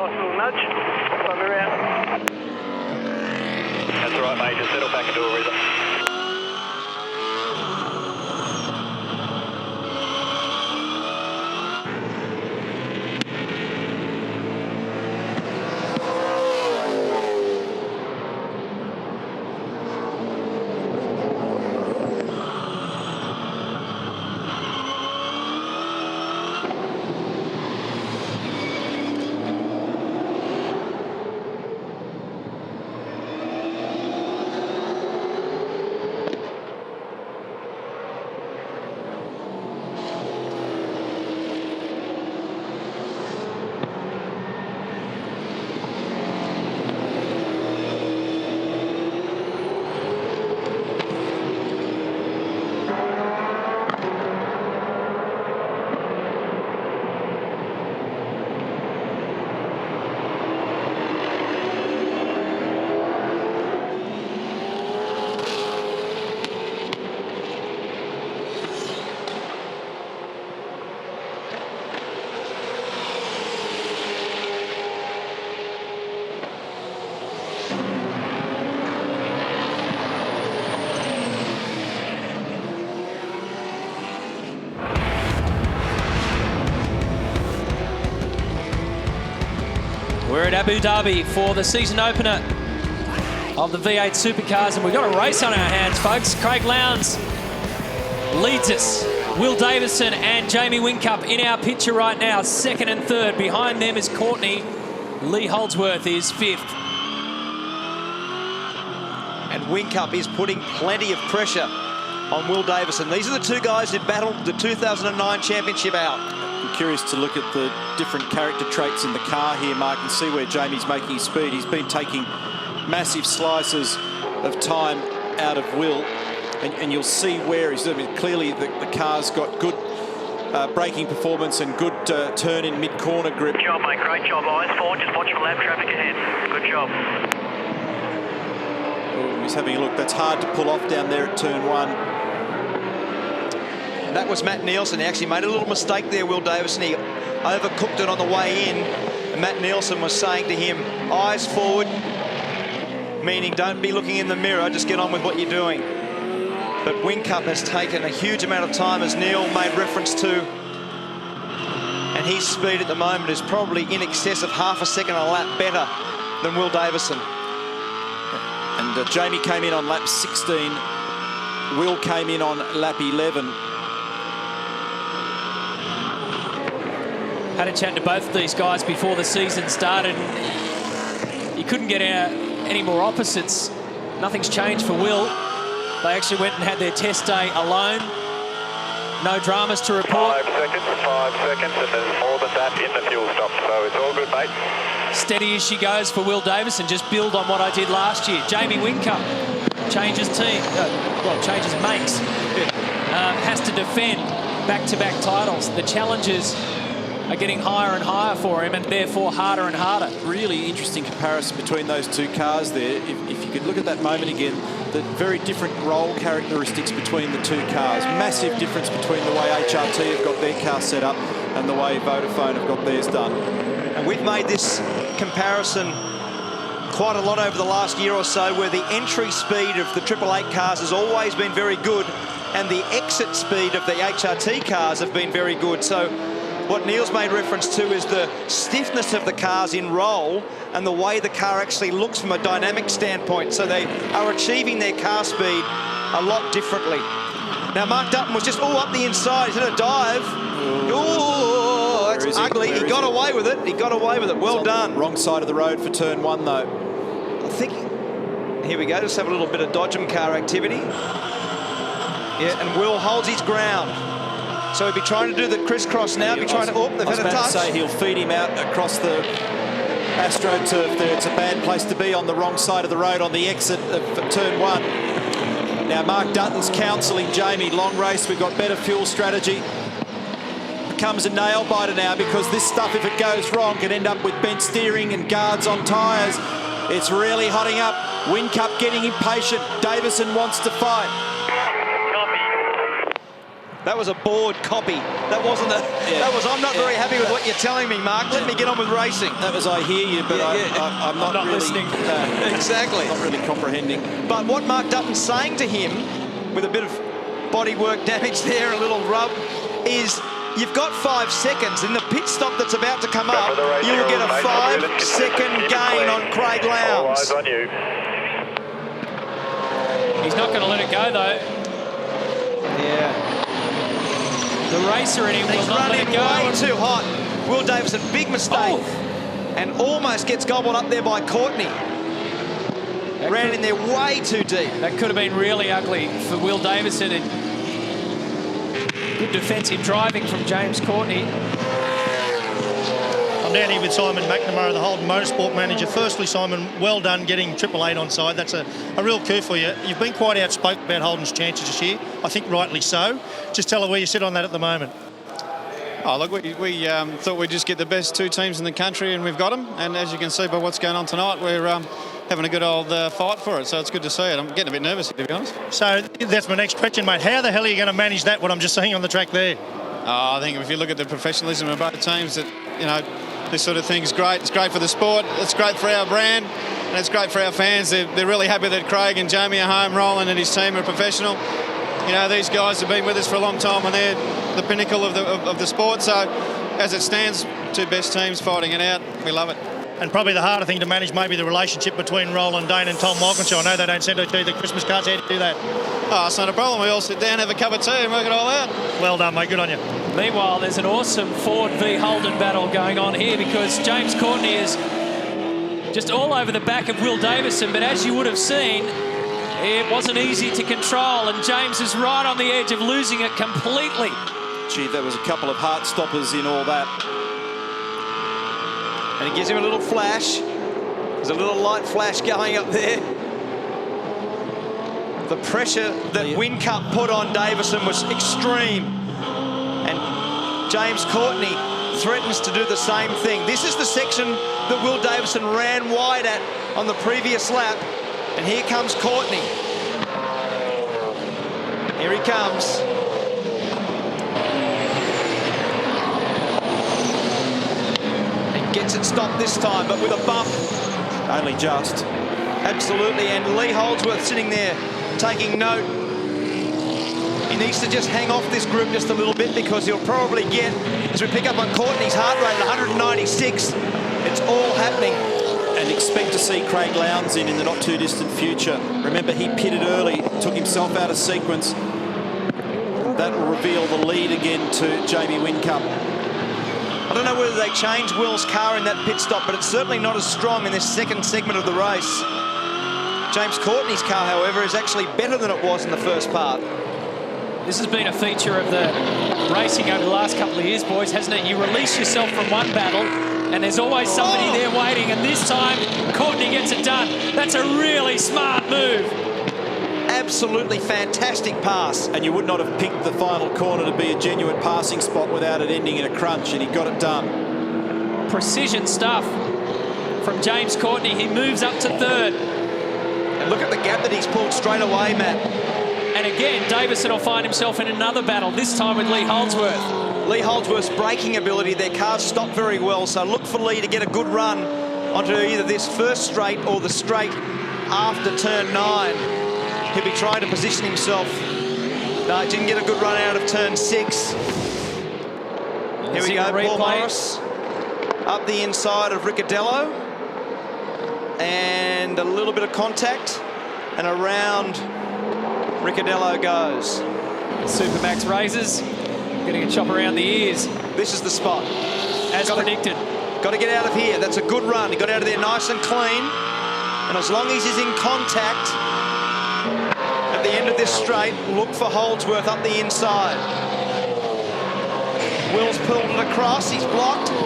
Nice little nudge. Run me around. That's all right, mate. Just settle back and do a rhythm. We're at Abu Dhabi for the season opener of the V8 Supercars, and we've got a race on our hands, folks. Craig Lowndes leads us. Will Davison and Jamie Whincup in our picture right now, second and third. Behind them is Courtney. Lee Holdsworth is fifth. And Whincup is putting plenty of pressure on Will Davison. These are the two guys who battled the 2009 championship out. I'm curious to look at the different character traits in the car here, Mark, and see where Jamie's making his speed. He's been taking massive slices of time out of Will, and you'll see where he's doing. Clearly, the car's got good braking performance and good turn in mid-corner grip. Good job, mate. Great job. Eyes forward. Just watch for lap traffic ahead. Good job. Oh, he's having a look. That's hard to pull off down there at turn one. That was Matt Nielsen. He actually made a little mistake there, Will Davison. He overcooked it on the way in. And Matt Nielsen was saying to him, eyes forward, meaning don't be looking in the mirror, just get on with what you're doing. But Whincup has taken a huge amount of time, as Neil made reference to. And his speed at the moment is probably in excess of half a second a lap better than Will Davison. And Jamie came in on lap 16. Will came in on lap 11. Had a chat to both of these guys before the season started. You couldn't get any more opposites. Nothing's changed for Will. They actually went and had their test day alone. No dramas to report. 5 seconds, and there's more than that in the fuel stop, so it's all good, mate. Steady as she goes for Will Davison. Just build on what I did last year. Jamie Whincup changes team, changes makes. Has to defend back-to-back titles. The challenges are getting higher and higher for him, and therefore harder and harder. Really interesting comparison between those two cars there. If you could look at that moment again, the very different role characteristics between the two cars. Massive difference between the way HRT have got their car set up and the way Vodafone have got theirs done. And we've made this comparison quite a lot over the last year or so, where the entry speed of the 888 cars has always been very good, and the exit speed of the HRT cars have been very good. So what Neil's made reference to is the stiffness of the cars in roll and the way the car actually looks from a dynamic standpoint. So they are achieving their car speed a lot differently. Now, Mark Dutton was just all up the inside. He's in a dive. Oh, that's ugly. He got away with it. He got away with it. Well done. Wrong side of the road for turn one, though. I think, here we go. Just have a little bit of Dodgem car activity. Yeah, and Will holds his ground. So he'll be trying to do the crisscross now. They've had a touch. I was about to say he'll feed him out across the AstroTurf there. It's a bad place to be on the wrong side of the road on the exit of turn one. Now Mark Dutton's counselling Jamie. Long race, we've got better fuel strategy. Becomes a nail biter now, because this stuff, if it goes wrong, can end up with bent steering and guards on tyres. It's really hotting up. Whincup getting impatient. Davison wants to fight. That was a board copy. That wasn't a... Yeah. That was, I'm not very happy with what you're telling me, Mark. Let me get on with racing. That was, I hear you, but I'm not really listening. Exactly. Not really comprehending. But what Mark Dutton's saying to him, with a bit of bodywork damage there, a little rub, is you've got 5 seconds. In the pit stop that's about to come up, you will get a 5-second gain on Craig All Lowndes. eyes on you. He's not going to let it go, though. Yeah. The racer in him He's will not let running it go. way too hot. Will Davison, big mistake. And almost gets gobbled up there by Courtney. Ran in there way too deep. That could have been really ugly for Will Davison. And good defensive driving from James Courtney. I'm down here with Simon McNamara, the Holden Motorsport manager. Firstly, Simon, well done getting 888 on side. That's a real coup for you. You've been quite outspoken about Holden's chances this year. I think rightly so. Just tell her where you sit on that at the moment. Oh, look, we thought we'd just get the best 2 teams in the country, and we've got them. And as you can see by what's going on tonight, we're having a good old fight for it. So it's good to see it. I'm getting a bit nervous, to be honest. So that's my next question, mate. How the hell are you going to manage that, what I'm just seeing on the track there? I think if you look at the professionalism of both teams, that, you know, this sort of thing is great. It's great for the sport. It's great for our brand. And it's great for our fans. They're really happy that Craig and Jamie are home. Roland and his team are professional. You know, these guys have been with us for a long time, and they're the pinnacle of the sport. So, as it stands, 2 best teams fighting it out. We love it. And probably the harder thing to manage maybe the relationship between Roland Dane and Tom Walkinshaw. I know they don't send each other the Christmas cards. How do you do that? Oh, it's not a problem. We all sit down, have a cup of tea and work it all out. Well done, mate. Good on you. Meanwhile, there's an awesome Ford v Holden battle going on here because James Courtney is just all over the back of Will Davison. But as you would have seen, it wasn't easy to control. And James is right on the edge of losing it completely. Gee, there was a couple of heart stoppers in all that. And it gives him a little flash. There's a little light flash going up there. The pressure that Whincup put on Davison was extreme. And James Courtney threatens to do the same thing. This is the section that Will Davison ran wide at on the previous lap. And here comes Courtney. Here he comes. Gets it stopped this time, but with a bump. Only just. Absolutely, and Lee Holdsworth sitting there taking note. He needs to just hang off this group just a little bit because he'll probably get, as we pick up on Courtney's heart rate at 196, it's all happening. And expect to see Craig Lowndes in the not too distant future. Remember, he pitted early, took himself out of sequence. That will reveal the lead again to Jamie Whincup. I don't know whether they changed Will's car in that pit stop, but it's certainly not as strong in this second segment of the race. James Courtney's car, however, is actually better than it was in the first part. This has been a feature of the racing over the last couple of years, boys, hasn't it? You release yourself from one battle, and there's always somebody there waiting, and this time, Courtney gets it done. That's a really smart move. Absolutely fantastic pass. And you would not have picked the final corner to be a genuine passing spot without it ending in a crunch, and he got it done. Precision stuff from James Courtney. He moves up to 3rd. And look at the gap that he's pulled straight away, Matt. And again, Davison will find himself in another battle, this time with Lee Holdsworth. Lee Holdsworth's braking ability, their cars stop very well, so look for Lee to get a good run onto either this first straight or the straight after turn 9. He'll be trying to position himself. No, he didn't get a good run out of turn 6. Here we go, Paul Morris. Up the inside of Ricciardello. And a little bit of contact. And around Ricciardello goes. Supermax raises. Getting a chop around the ears. This is the spot. As predicted. Got to get out of here. That's a good run. He got out of there nice and clean. And as long as he's in contact, at the end of this straight, look for Holdsworth up the inside. Will's pulled it across, he's blocked. Ooh.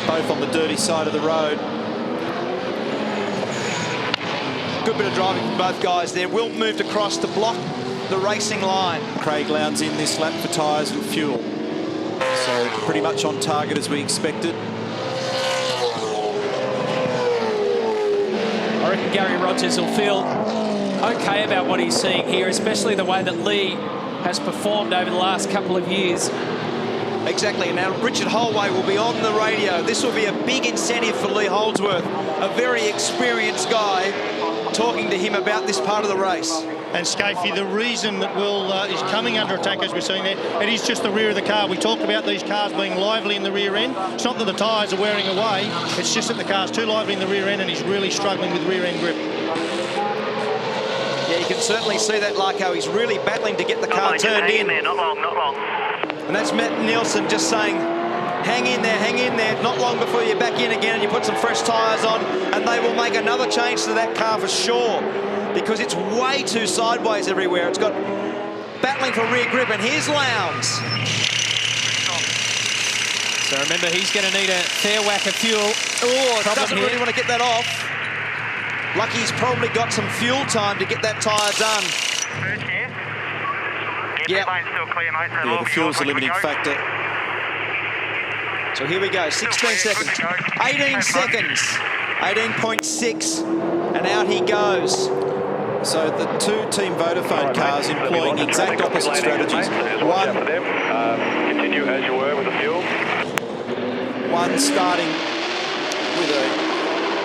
Both on the dirty side of the road. Good bit of driving from both guys there. Will moved across to block the racing line. Craig Lowndes in this lap for tyres and fuel. So pretty much on target as we expected. I reckon Gary Rogers will feel okay about what he's seeing here, especially the way that Lee has performed over the last couple of years. Exactly. Now, Richard Holway will be on the radio. This will be a big incentive for Lee Holdsworth, a very experienced guy, talking to him about this part of the race. And Scafie, the reason that Will is coming under attack, as we're seeing there, it is just the rear of the car. We talked about these cars being lively in the rear end. It's not that the tyres are wearing away, it's just that the car's too lively in the rear end and he's really struggling with rear end grip. Yeah, you can certainly see that, Larko. He's really battling to get the car turned in. Not long, not long. And that's Matt Nielsen just saying, hang in there, not long before you're back in again and you put some fresh tyres on, and they will make another change to that car for sure, because it's way too sideways everywhere. It's got battling for rear grip, and here's Lowndes. So remember, he's going to need a fair whack of fuel. Oh, doesn't really want to get that off. Lucky he's probably got some fuel time to get that tyre done. Yep. Still clear, mate. So Yeah, the fuel's the limiting factor. So here we go, 16 seconds, 18 seconds, 18.6, and out he goes. So the two Team Vodafone cars employing exact opposite strategies. Continue as you were with the fuel. One starting with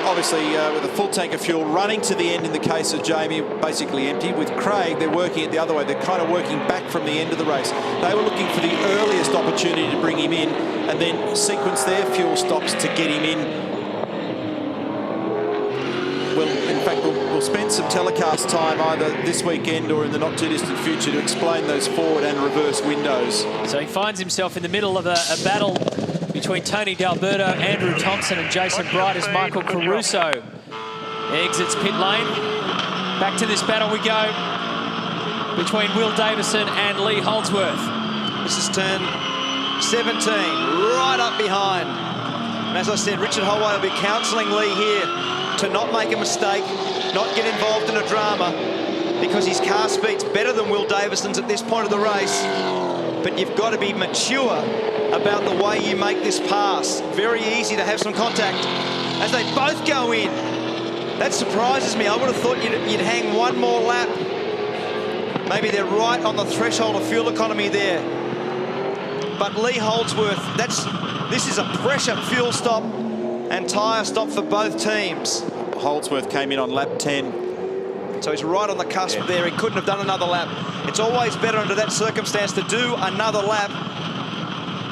obviously with a full tank of fuel, running to the end in the case of Jamie, basically empty. With Craig, they're working it the other way. They're kind of working back from the end of the race. They were looking for the earliest opportunity to bring him in and then sequence their fuel stops to get him in. In fact, we'll spend some telecast time either this weekend or in the not too distant future to explain those forward and reverse windows. So he finds himself in the middle of a battle between Tony D'Alberto, Andrew Thompson and Jason Bright as Michael Caruso exits pit lane. Back to this battle we go between Will Davison and Lee Holdsworth. This is turn 17, right up behind. And as I said, Richard Holway will be counselling Lee here to not make a mistake, not get involved in a drama, because his car speed's better than Will Davison's at this point of the race. But you've got to be mature about the way you make this pass. Very easy to have some contact as they both go in. That surprises me. I would have thought you'd hang one more lap. Maybe they're right on the threshold of fuel economy there. But Lee Holdsworth, this is a pressure fuel stop and tyre stop for both teams. Holdsworth came in on lap 10. So he's right on the cusp there. He couldn't have done another lap. It's always better under that circumstance to do another lap,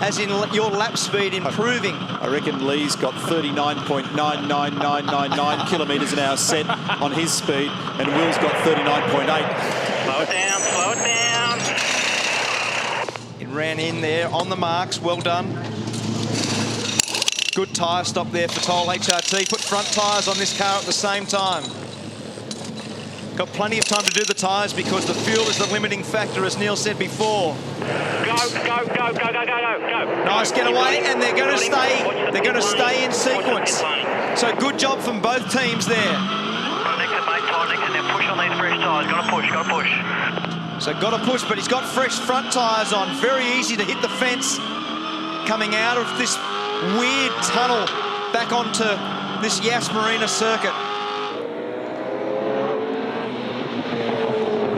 as in your lap speed improving. I reckon Lee's got 39.99999 kilometres an hour set on his speed, and Will's got 39.8. Slow it down, slow it down. It ran in there on the marks. Well done. Good tyre stop there for Toll HRT. Put front tyres on this car at the same time. Got plenty of time to do the tyres because the fuel is the limiting factor, as Neil said before. Go. Nice getaway, and they're going to stay. They're going to stay in sequence. So good job from both teams there. Push on these fresh tyres. Got to push. So got to push, but he's got fresh front tyres on. Very easy to hit the fence coming out of this weird tunnel back onto this Yas Marina circuit.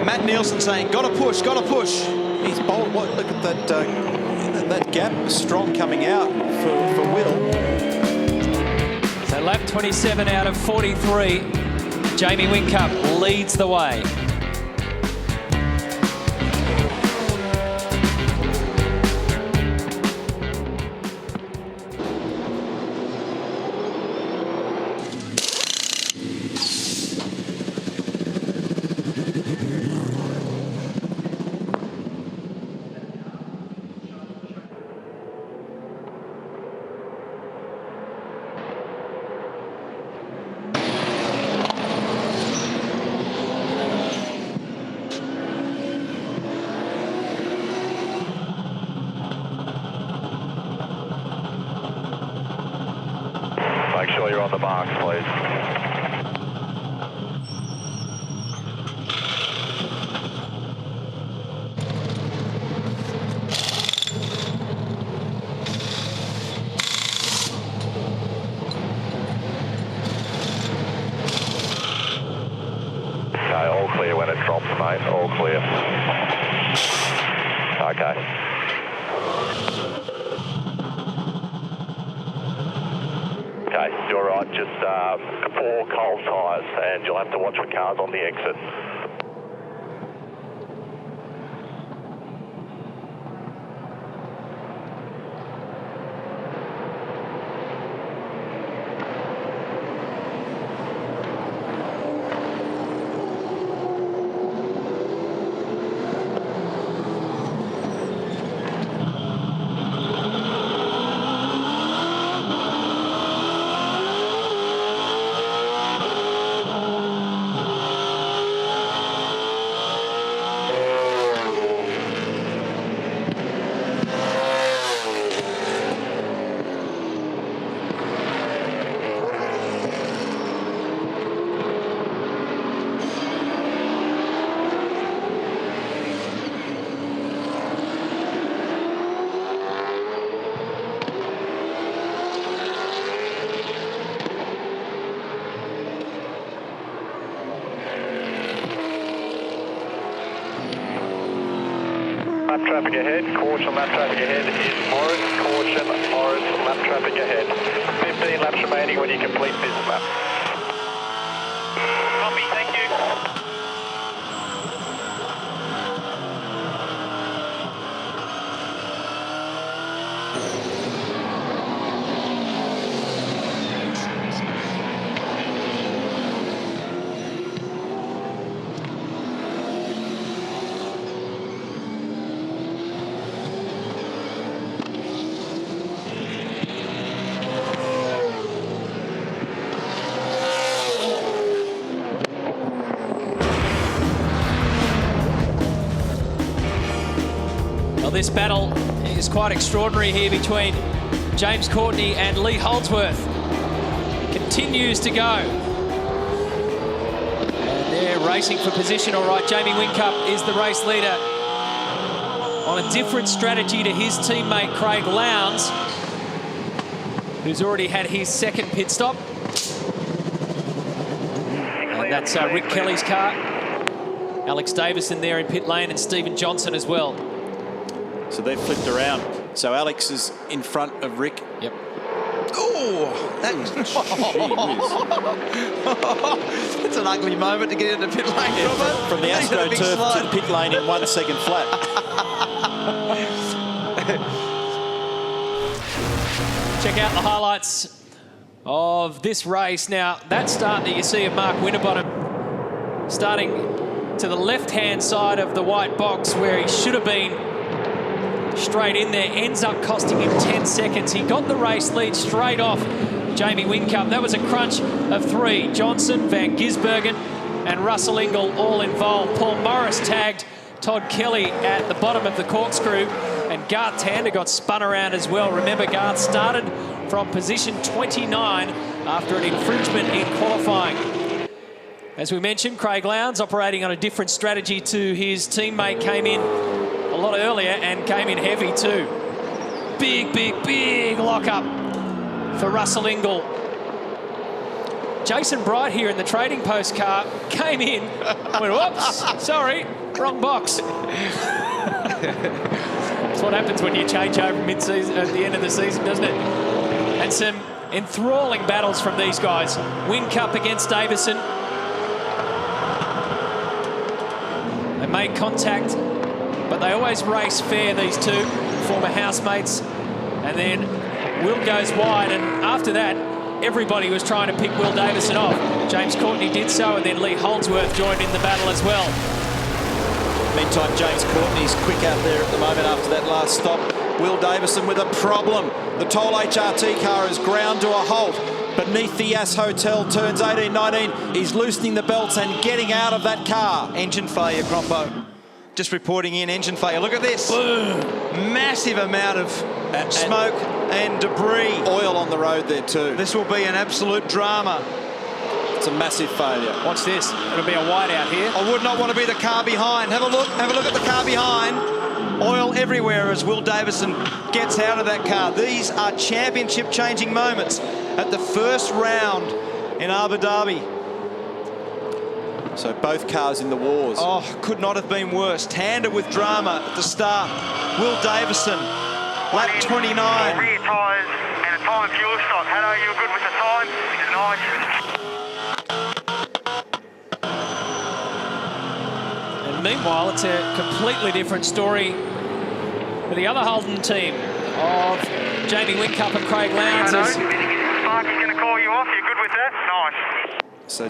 Matt Nielsen saying, gotta push. He's bold. Look at that gap, strong coming out for Will. So lap 27 out of 43. Jamie Whincup leads the way. Make sure you're on the marks, please. Okay, all clear. Okay. Okay, you're right. Just 4 cold tyres, and you'll have to watch for cars on the exit. Lap traffic ahead, caution, lap traffic ahead is Morris, caution, Morris, lap traffic ahead. 15 laps remaining when you complete this lap. Copy, thank you. Well, this battle is quite extraordinary here between James Courtney and Lee Holdsworth. Continues to go. And they're racing for position, all right. Jamie Whincup is the race leader on a different strategy to his teammate Craig Lowndes, who's already had his second pit stop. And that's Rick Kelly's car. Alex Davison there in pit lane and Stephen Johnson as well. So they've flipped around. So Alex is in front of Rick. Yep. Oh, that's it's an ugly moment to get into pit lane. Yeah, from the AstroTurf to the pit lane in 1 second flat. Check out the highlights of this race. Now, that start that you see of Mark Winterbottom starting to the left-hand side of the white box where he should have been straight in there, ends up costing him 10 seconds. He got the race lead straight off Jamie Whincup. That was a crunch of 3. Johnson, Van Gisbergen and Russell Ingall all involved. Paul Morris tagged Todd Kelly at the bottom of the corkscrew, and Garth Tander got spun around as well. Remember, Garth started from position 29 after an infringement in qualifying. As we mentioned, Craig Lowndes operating on a different strategy to his teammate, came in a lot earlier and came in heavy too. Big lock-up for Russell Ingall. Jason Bright here in the trading post car came in, went, whoops, sorry, wrong box. That's what happens when you change over mid-season, at the end of the season, doesn't it? And some enthralling battles from these guys. Whincup against Davison. They made contact, but they always race fair, these two former housemates. And then Will goes wide, and after that, everybody was trying to pick Will Davison off. James Courtney did so, and then Lee Holdsworth joined in the battle as well. Meantime, James Courtney's quick out there at the moment after that last stop. Will Davison with a problem. The Toll HRT car is ground to a halt beneath the Yas Hotel, turns 18, 19. He's loosening the belts and getting out of that car. Engine failure, Crompo. Just reporting in, engine failure. Look at this. Massive amount of smoke and debris. Oil on the road there too. This will be an absolute drama. It's a massive failure. Watch this. It'll be a whiteout here. I would not want to be the car behind. Have a look at the car behind. Oil everywhere as Will Davison gets out of that car. These are championship changing moments at the first round in Abu Dhabi. So both cars in the wars. Oh, could not have been worse. Tander with drama at the start. Will Davison, lap 29. Rear tyres and a time fuel stop. Hello, you good with the time? Nice. And meanwhile, it's a completely different story for the other Holden team of Jamie Whincup and Craig Lowndes. Sparky's going to call you off. You good with that? Nice. So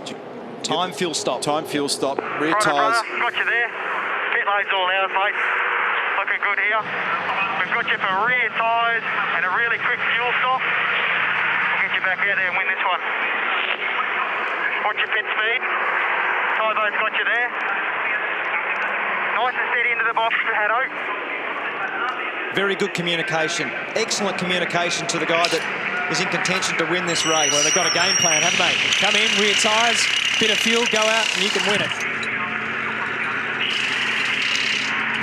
Time fuel stop. Time fuel stop. Rear Righto, tyres. brother. Got you there. Pit load's all ours, mate. Looking good here. We've got you for rear tyres and a really quick fuel stop. We'll get you back out there and win this one. Watch your pit speed. Tybo's got you there. Nice and steady into the box, Haddo. Very good communication. Excellent communication to the guy that is in contention to win this race. Well, they've got a game plan, haven't they? Come in, rear tyres, bit of fuel, go out, and you can win it.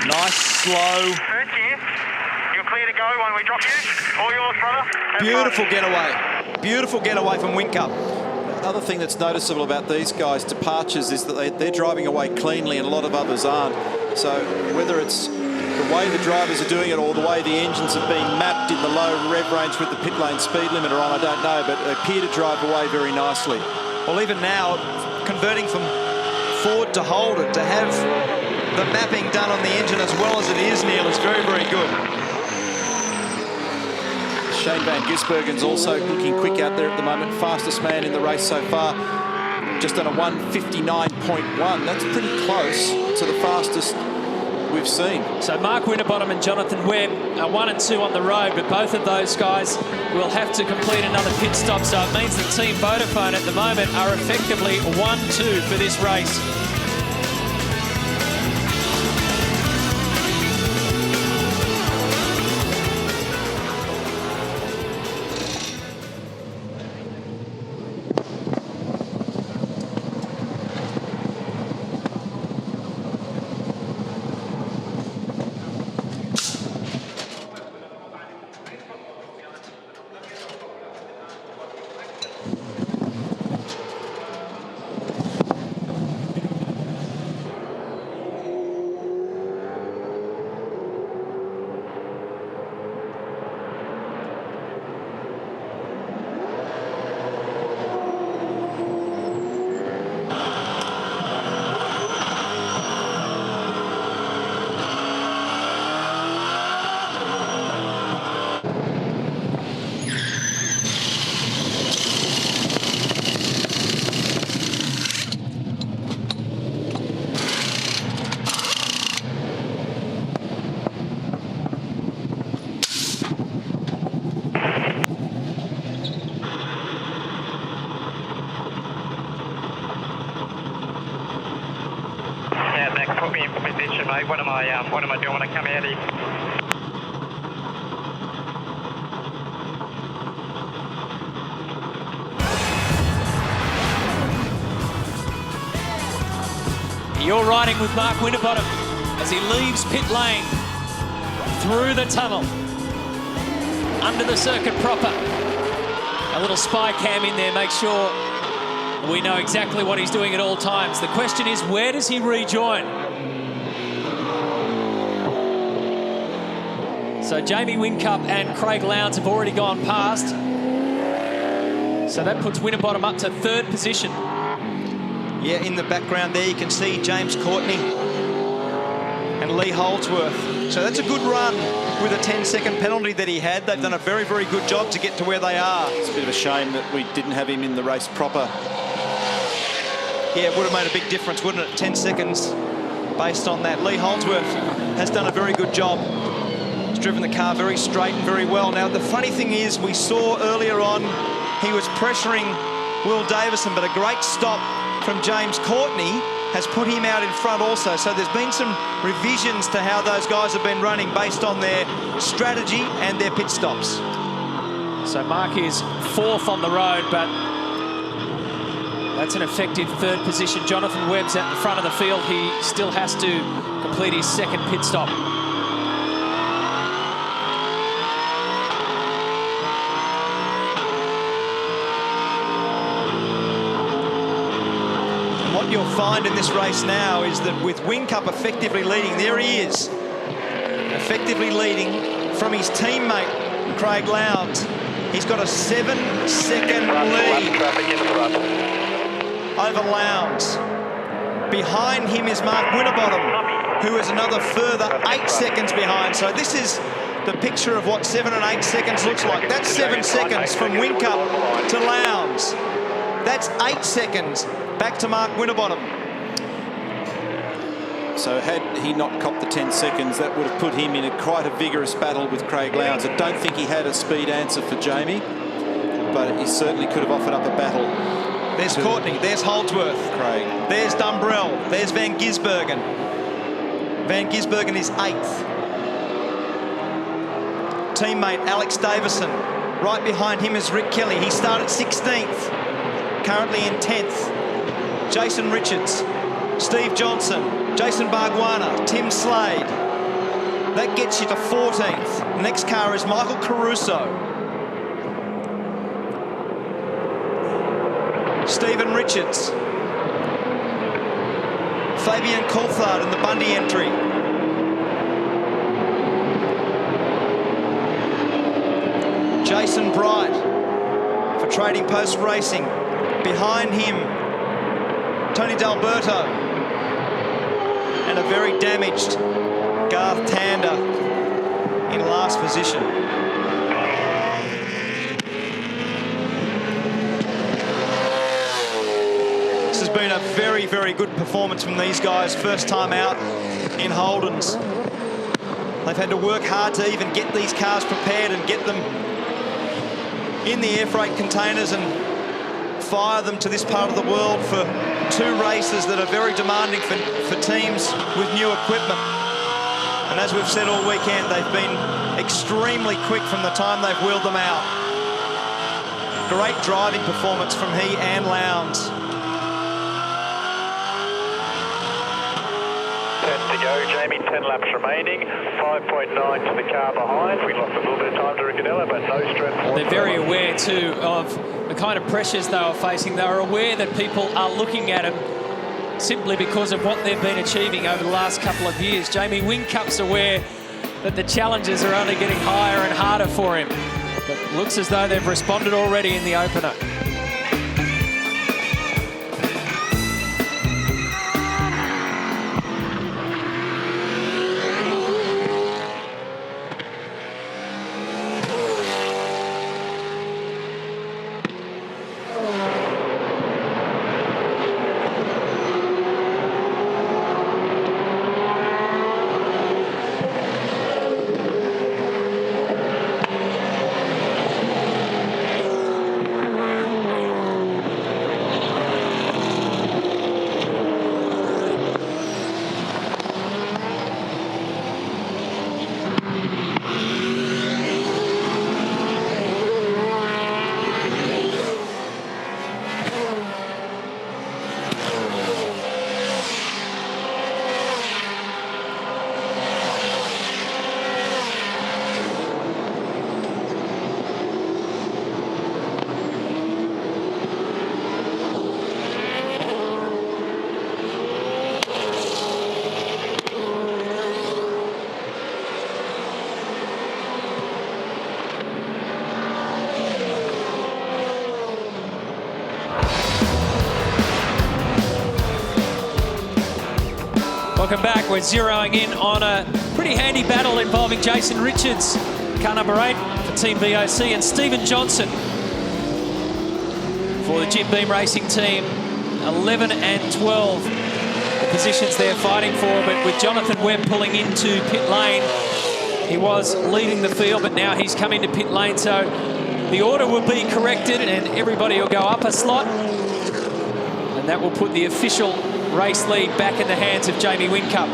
Nice, slow. First year. You're clear to go when we drop you. All yours, brother. Have Beautiful fun. getaway. Beautiful getaway from Whincup. Another thing that's noticeable about these guys' departures is that they're driving away cleanly and a lot of others aren't. So whether it's the way the drivers are doing it or the way the engines have been mapped in the low rev range with the pit lane speed limiter on, I don't know, but they appear to drive away very nicely. Well, even now, converting from Ford to Holden, to have the mapping done on the engine as well as it is, Neil, is very, very good. Shane Van Gisbergen's also looking quick out there at the moment. Fastest man in the race so far. Just on a 1:59.1. That's pretty close to the fastest we've seen. So Mark Winterbottom and Jonathan Webb are 1 and 2 on the road, but both of those guys will have to complete another pit stop. So it means that Team Vodafone at the moment are effectively 1-2 for this race. Put me in position, mate. What am I doing when I come out here? You're riding with Mark Winterbottom as he leaves pit lane through the tunnel under the circuit proper. A little spy cam in there, make sure we know exactly what he's doing at all times. The question is, where does he rejoin? So Jamie Whincup and Craig Lowndes have already gone past. So that puts Winterbottom up to 3rd position. Yeah, in the background there you can see James Courtney and Lee Holdsworth. So that's a good run with a 10-second penalty that he had. They've done a very, very good job to get to where they are. It's a bit of a shame that we didn't have him in the race proper. Yeah, it would have made a big difference, wouldn't it? 10 seconds based on that. Lee Holdsworth has done a very good job. He's driven the car very straight and very well. Now, the funny thing is, we saw earlier on he was pressuring Will Davison, but a great stop from James Courtney has put him out in front also. So there's been some revisions to how those guys have been running based on their strategy and their pit stops. So Mark is 4th on the road, but that's an effective 3rd position. Jonathan Webb's at the front of the field. He still has to complete his 2nd pit stop. you'll find in this race now is that with Whincup effectively leading, there he is, effectively leading from his teammate, Craig Lowndes. He's got a 7-second lead over Lowndes. Behind him is Mark Winterbottom, who is another further 8 seconds behind. So this is the picture of what 7 and 8 seconds looks like. That's 7 seconds from Whincup to Lowndes. That's 8 seconds back to Mark Winterbottom. So had he not copped the 10 seconds, that would have put him in quite a vigorous battle with Craig Lowndes. I don't think he had a speed answer for Jamie, but he certainly could have offered up a battle. There's Courtney, there's Holdsworth, Craig. There's Dumbrell, there's Van Gisbergen. Van Gisbergen is 8th. Teammate Alex Davison. Right behind him is Rick Kelly. He started 16th, currently in 10th. Jason Richards, Steve Johnson, Jason Bargwanna, Tim Slade. That gets you to 14th. The next car is Michael Caruso. Stephen Richards. Fabian Coulthard in the Bundy entry. Jason Bright for Trading Post Racing. Behind him, Tony D'Alberto. And a very damaged Garth Tander in last position. This has been a very, very good performance from these guys. First time out in Holden's. They've had to work hard to even get these cars prepared and get them in the air freight containers and fire them to this part of the world for 2 races that are very demanding for teams with new equipment. And as we've said all weekend, they've been extremely quick from the time they've wheeled them out. Great driving performance from he and Lowndes. 10 to go, Jamie, 10 laps remaining, 5.9 to the car behind. We lost a little bit of time to Ricciardo, but no stress. They're very aware too of the kind of pressures they were facing. They were aware that people are looking at them simply because of what they've been achieving over the last couple of years. Jamie Whincup's aware that the challenges are only getting higher and harder for him. But it looks as though they've responded already in the opener. Welcome back. We're zeroing in on a pretty handy battle involving Jason Richards, car number 8 for Team VOC, and Stephen Johnson for the Jim Beam Racing team. 11 and 12 the positions they're fighting for, but with Jonathan Webb pulling into pit lane, he was leading the field, but now he's come into pit lane, so the order will be corrected and everybody will go up a slot, and that will put the official race lead back in the hands of Jamie Whincup.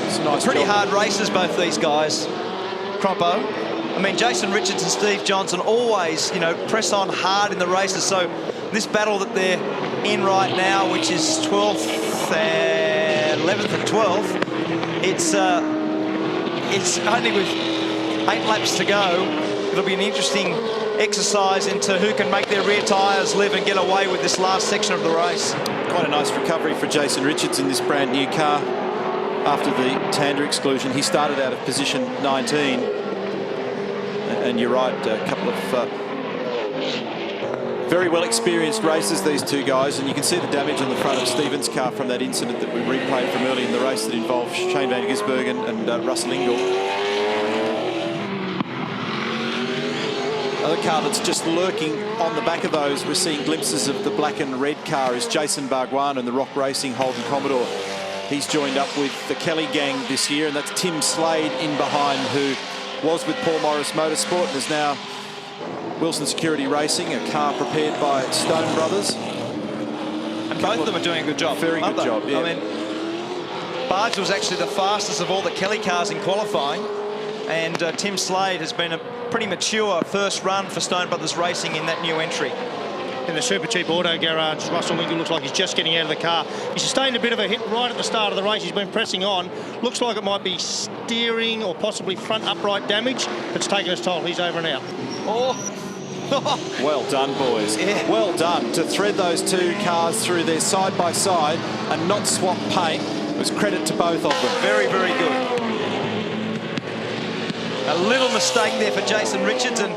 It's a nice pretty hard races, both these guys. Croppo. I mean, Jason Richards and Steve Johnson always, you know, press on hard in the races. So this battle that they're in right now, which is 12th and 11th and 12th, it's only with 8 laps to go. It'll be an interesting exercise into who can make their rear tyres live and get away with this last section of the race. Quite a nice recovery for Jason Richards in this brand new car after the Tander exclusion. He started out of position 19. And you're right, a couple of very well experienced racers, these two guys, and you can see the damage on the front of Stevens' car from that incident that we replayed from early in the race that involved Shane van Gisbergen and Russell Ingall. Another car that's just lurking on the back of those, we're seeing glimpses of the black and red car, is Jason Bargwan and the Rock Racing Holden Commodore. He's joined up with the Kelly gang this year, and that's Tim Slade in behind, who was with Paul Morris Motorsport and is now Wilson Security Racing, a car prepared by Stone Brothers. And both of them are doing a good job. Very good job, yeah. I mean, Barge was actually the fastest of all the Kelly cars in qualifying, and Tim Slade has been a pretty mature first run for Stone Brothers Racing in that new entry. In the Super Cheap Auto Garage, Russell Ingall looks like he's just getting out of the car. He sustained a bit of a hit right at the start of the race. He's been pressing on. Looks like it might be steering or possibly front upright damage. It's taken its toll. He's over and out. Oh. Well done, boys. Yeah. Well done. To thread those two cars through there side by side and not swap paint was credit to both of them. Very, very good. A little mistake there for Jason Richards, and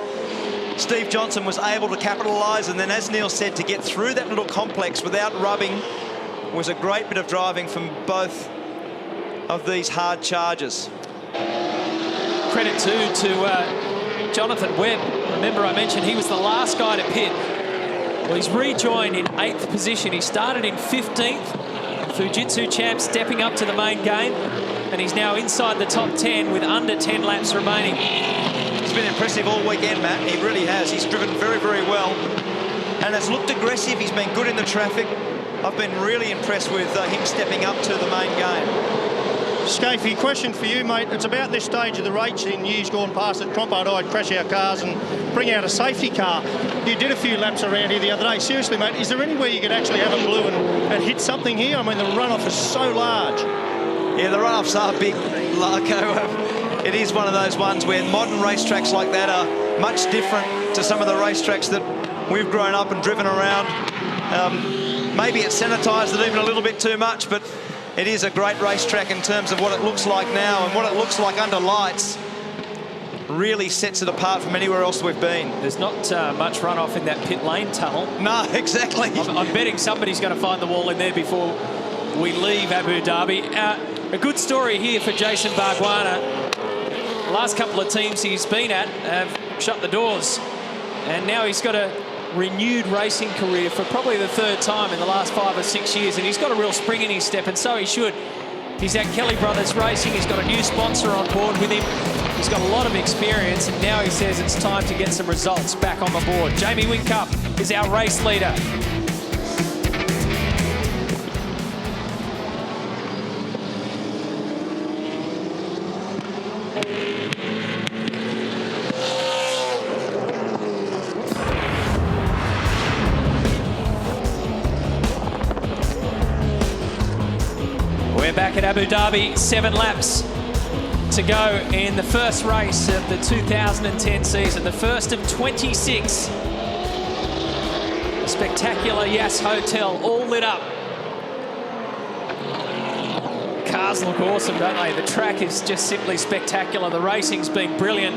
Steve Johnson was able to capitalise, and then, as Neil said, to get through that little complex without rubbing was a great bit of driving from both of these hard chargers. Credit too to Jonathan Webb. Remember, I mentioned he was the last guy to pit. Well, he's rejoined in 8th position. He started in 15th. Fujitsu champ stepping up to the main game, and he's now inside the top 10 with under 10 laps remaining. He's been impressive all weekend, Matt. He really has. He's driven very, very well and has looked aggressive. He's been good in the traffic. I've been really impressed with him stepping up to the main game. Scafey, question for you, mate. It's about this stage of the race in years gone past that Trompo and I'd crash our cars and bring out a safety car. You did a few laps around here the other day. Seriously, mate, is there any way you could actually have a blue and hit something here? I mean, the runoff is so large. Yeah, the runoffs are big, Larko. It is one of those ones where modern racetracks like that are much different to some of the racetracks that we've grown up and driven around. Maybe it's sanitised it even a little bit too much, but it is a great racetrack in terms of what it looks like now, and what it looks like under lights really sets it apart from anywhere else we've been. There's not much runoff in that pit lane tunnel. No, exactly. I'm betting somebody's going to find the wall in there before we leave Abu Dhabi. A good story here for Jason Bargwana. The last couple of teams he's been at have shut the doors, and now he's got a renewed racing career for probably the 3rd time in the last 5 or 6 years, and he's got a real spring in his step, and so he should. He's at Kelly Brothers Racing. He's got a new sponsor on board with him. He's got a lot of experience, and now he says it's time to get some results back on the board. Jamie Whincup is our race leader. We're back at Abu Dhabi, 7 laps to go in the first race of the 2010 season, the first of 26. A spectacular Yas Hotel, all lit up. Cars look awesome, don't they? The track is just simply spectacular. The racing's been brilliant.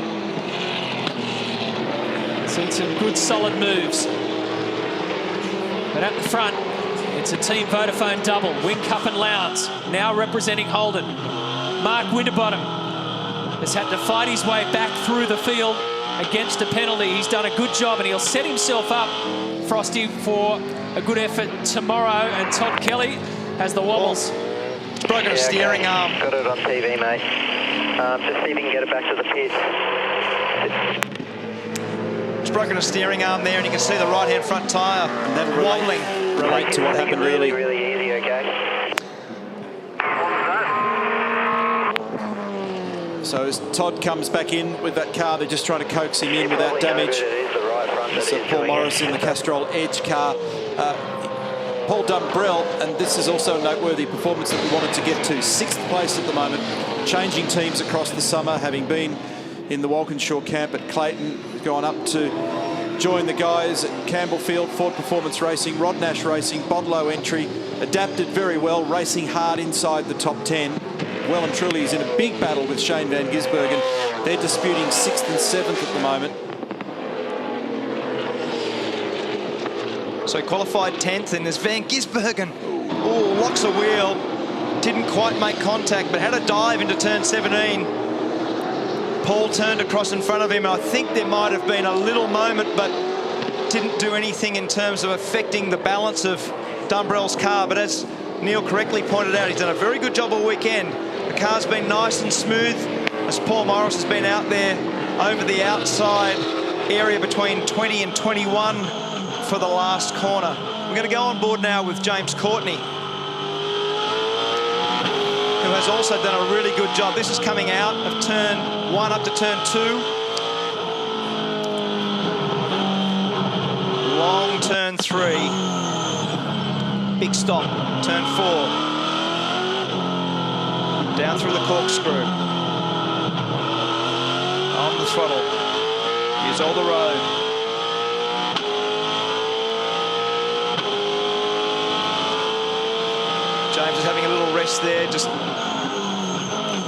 Seen some good solid moves. But at the front, it's a Team Vodafone double. Whincup and Lowndes now representing Holden. Mark Winterbottom has had to fight his way back through the field against a penalty. He's done a good job, and he'll set himself up, Frosty, for a good effort tomorrow. And Todd Kelly has the wobbles. It's broken a steering arm. Got it on TV, mate. Just see if you can get it back to the pit. It's broken a steering arm there, and you can see the right-hand front tyre wobbling. Relate to what happened really easy, okay? So as Todd comes back in with that car, they're just trying to coax him in without damage. So Paul Morris in the Castrol Edge car. Paul Dumbrell, and this is also a noteworthy performance that we wanted to get to. 6th place at the moment, changing teams across the summer, having been in the Walkinshaw camp at Clayton, gone up to join the guys at Campbellfield, Ford Performance Racing, Rod Nash Racing, Bodlow entry, adapted very well, racing hard inside the top 10. Well and truly, he's in a big battle with Shane van Gisbergen. They're disputing 6th and 7th at the moment. So qualified 10th, and there's Van Gisbergen. Oh, locks a wheel. Didn't quite make contact, but had a dive into turn 17. Paul turned across in front of him. I think there might have been a little moment, but didn't do anything in terms of affecting the balance of Dumbrell's car. But as Neil correctly pointed out, he's done a very good job all weekend. The car's been nice and smooth, as Paul Morris has been out there over the outside area between 20 and 21 for the last corner. We're going to go on board now with James Courtney, who has also done a really good job. This is coming out of turn 1 up to turn 2. Long turn 3. Big stop, turn 4. Down through the corkscrew. On the throttle. Use all the road. James is having a little rest there, just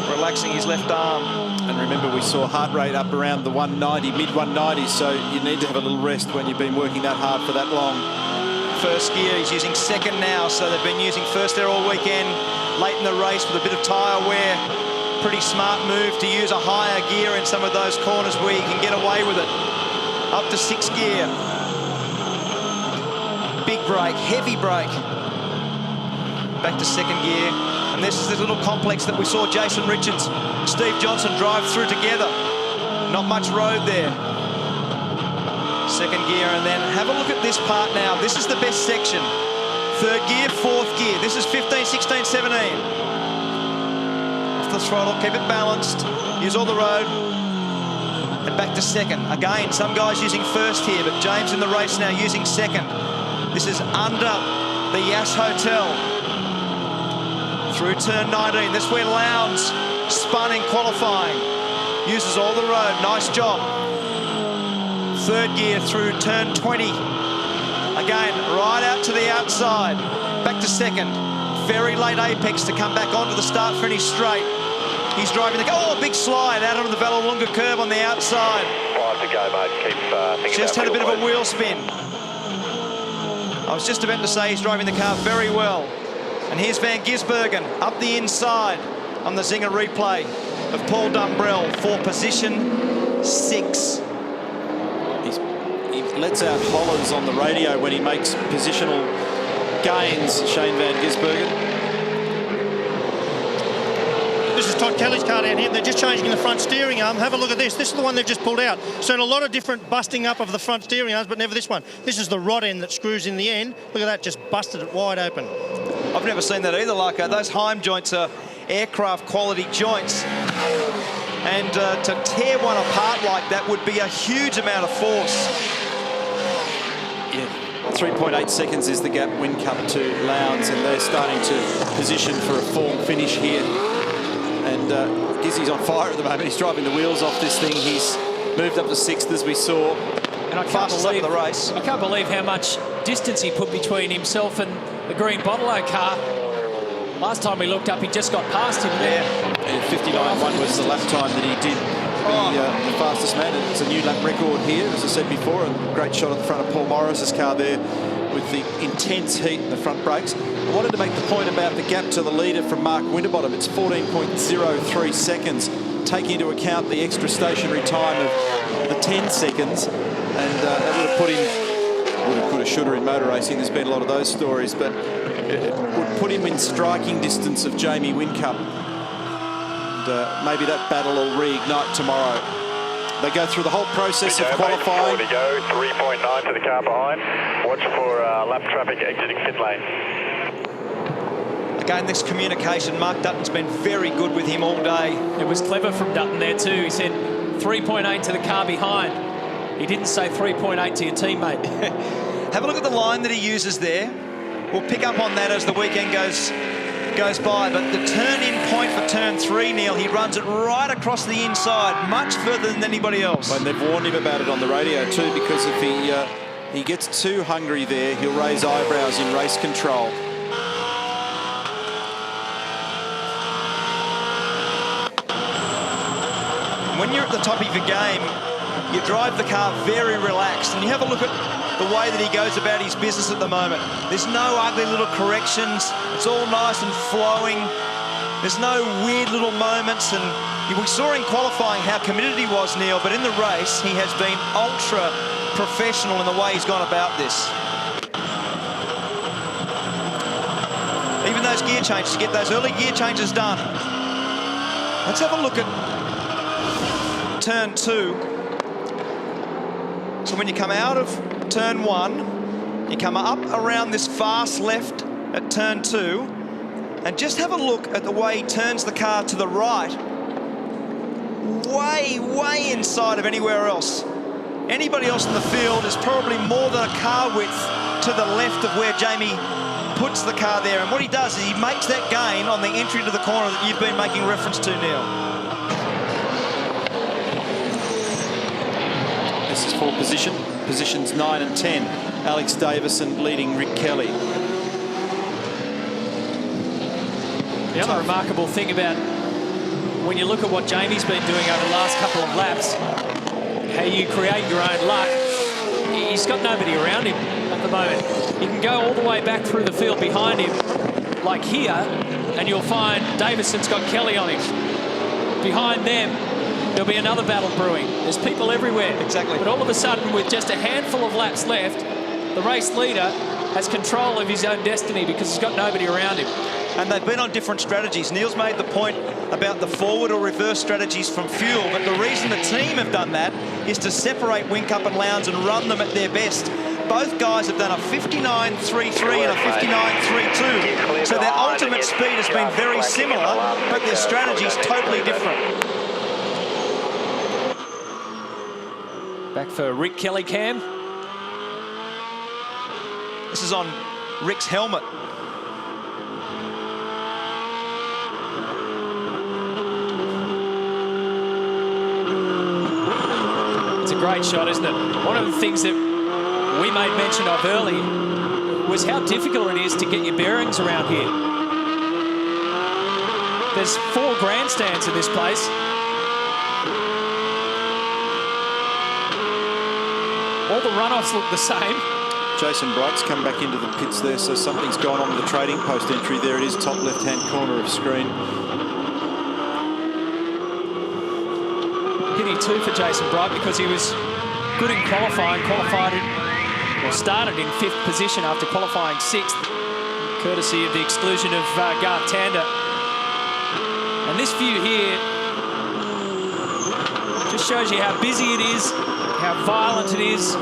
relaxing his left arm. And remember, we saw heart rate up around the 190, mid-190s, so you need to have a little rest when you've been working that hard for that long. First gear, he's using second now, so they've been using first there all weekend. Late in the race with a bit of tyre wear. Pretty smart move to use a higher gear in some of those corners where you can get away with it. Up to 6th gear. Big brake, heavy brake. Back to 2nd gear. And this is the little complex that we saw Jason Richards, Steve Johnson drive through together. Not much road there. 2nd gear, and then have a look at this part now. This is the best section. 3rd gear, 4th gear. This is 15, 16, 17. Off the throttle, keep it balanced. Use all the road. And back to 2nd. Again, some guys using 1st here, but James in the race now using 2nd. This is under the Yass Hotel. Through turn 19. This is where Lowndes spun in qualifying. Uses all the road. Nice job. 3rd gear through turn 20. Again, right out to the outside. Back to 2nd. Very late apex to come back onto the start-finish straight. He's driving the... Oh, big slide out onto the Vallelunga curve on the outside. 5 to go, mate. Keep thinking Just had a bit of a wheel spin. I was just about to say he's driving the car very well. And here's Van Gisbergen up the inside on the Zinger replay of Paul Dumbrell for position 6. He lets out hollers on the radio when he makes positional gains, Shane van Gisbergen. This is Todd Kelly's car down here. They're just changing the front steering arm. Have a look at this. This is the one they've just pulled out. So a lot of different busting up of the front steering arms, but never this one. This is the rod end that screws in the end. Look at that, just busted it wide open. I've never seen that either, Larko. Those Heim joints are aircraft quality joints. And to tear one apart like that would be a huge amount of force. Yeah, 3.8 seconds is the gap Whincup to Lowndes, and they're starting to position for a form finish here. And Gizzy's on fire at the moment. He's driving the wheels off this thing. He's moved up to 6th, as we saw. And I can't believe the race. I can't believe how much distance he put between himself and the green Bottle-O car. Last time we looked up, he just got past him there. And 59.1 was the lap time that he did the fastest man. And it's a new lap record here, as I said before. And great shot at the front of Paul Morris's car there with the intense heat in the front brakes. I wanted to make the point about the gap to the leader from Mark Winterbottom. It's 14.03 seconds, taking into account the extra stationary time of the 10 seconds. And that would have put him, could have, should have in motor racing. There's been a lot of those stories, but it would put him in striking distance of Jamie Whincup. And maybe that battle will reignite tomorrow. They go through the whole process of qualifying. 4 to go, 3.9 to the car behind. Watch for lap traffic exiting pit lane. Again, this communication, Mark Dutton's been very good with him all day. It was clever from Dutton there too. He said 3.8 to the car behind. He didn't say 3.8 to your teammate. Have a look at the line that he uses there. We'll pick up on that as the weekend goes by, but the turn-in point for turn 3, Neil, he runs it right across the inside, much further than anybody else. And they've warned him about it on the radio too, because if he gets too hungry there, he'll raise eyebrows in race control. When you're at the top of your game, you drive the car very relaxed, and you have a look at the way that he goes about his business at the moment. There's no ugly little corrections. It's all nice and flowing. There's no weird little moments, and we saw in qualifying how committed he was, Neil, but in the race, he has been ultra professional in the way he's gone about this. Even those gear changes, to get those early gear changes done. Let's have a look at turn 2. So when you come out of turn 1, you come up around this fast left at turn 2, and just have a look at the way he turns the car to the right. Way inside of anywhere else. Anybody else in the field is probably more than a car width to the left of where Jamie puts the car there. And what he does is he makes that gain on the entry to the corner that you've been making reference to, Neil. This is for positions 9 and 10. Alex Davison leading Rick Kelly. The other remarkable thing about when you look at what Jamie's been doing over the last couple of laps, how you create your own luck, he's got nobody around him at the moment. You can go all the way back through the field behind him, like here, and you'll find Davison's got Kelly on him. Behind them, there'll be another battle brewing. There's people everywhere. Exactly. But all of a sudden, with just a handful of laps left, the race leader has control of his own destiny because he's got nobody around him. And they've been on different strategies. Neil's made the point about the forward or reverse strategies from fuel, but the reason the team have done that is to separate Whincup and Lowndes and run them at their best. Both guys have done a 59.33 and a 59.32, so their ultimate speed has been very similar, but their strategy is totally different. Back for Rick Kelly, Cam. This is on Rick's helmet. It's a great shot, isn't it? One of the things that we made mention of early was how difficult it is to get your bearings around here. There's 4 grandstands in this place. All the runoffs look the same. Jason Bright's come back into the pits there, so something's gone on with the trading post entry. There it is, top left-hand corner of screen. Pity 2 for Jason Bright because he was good in qualifying, started in 5th position after qualifying 6th, courtesy of the exclusion of Garth Tander. And this view here just shows you how busy it is, how violent it is,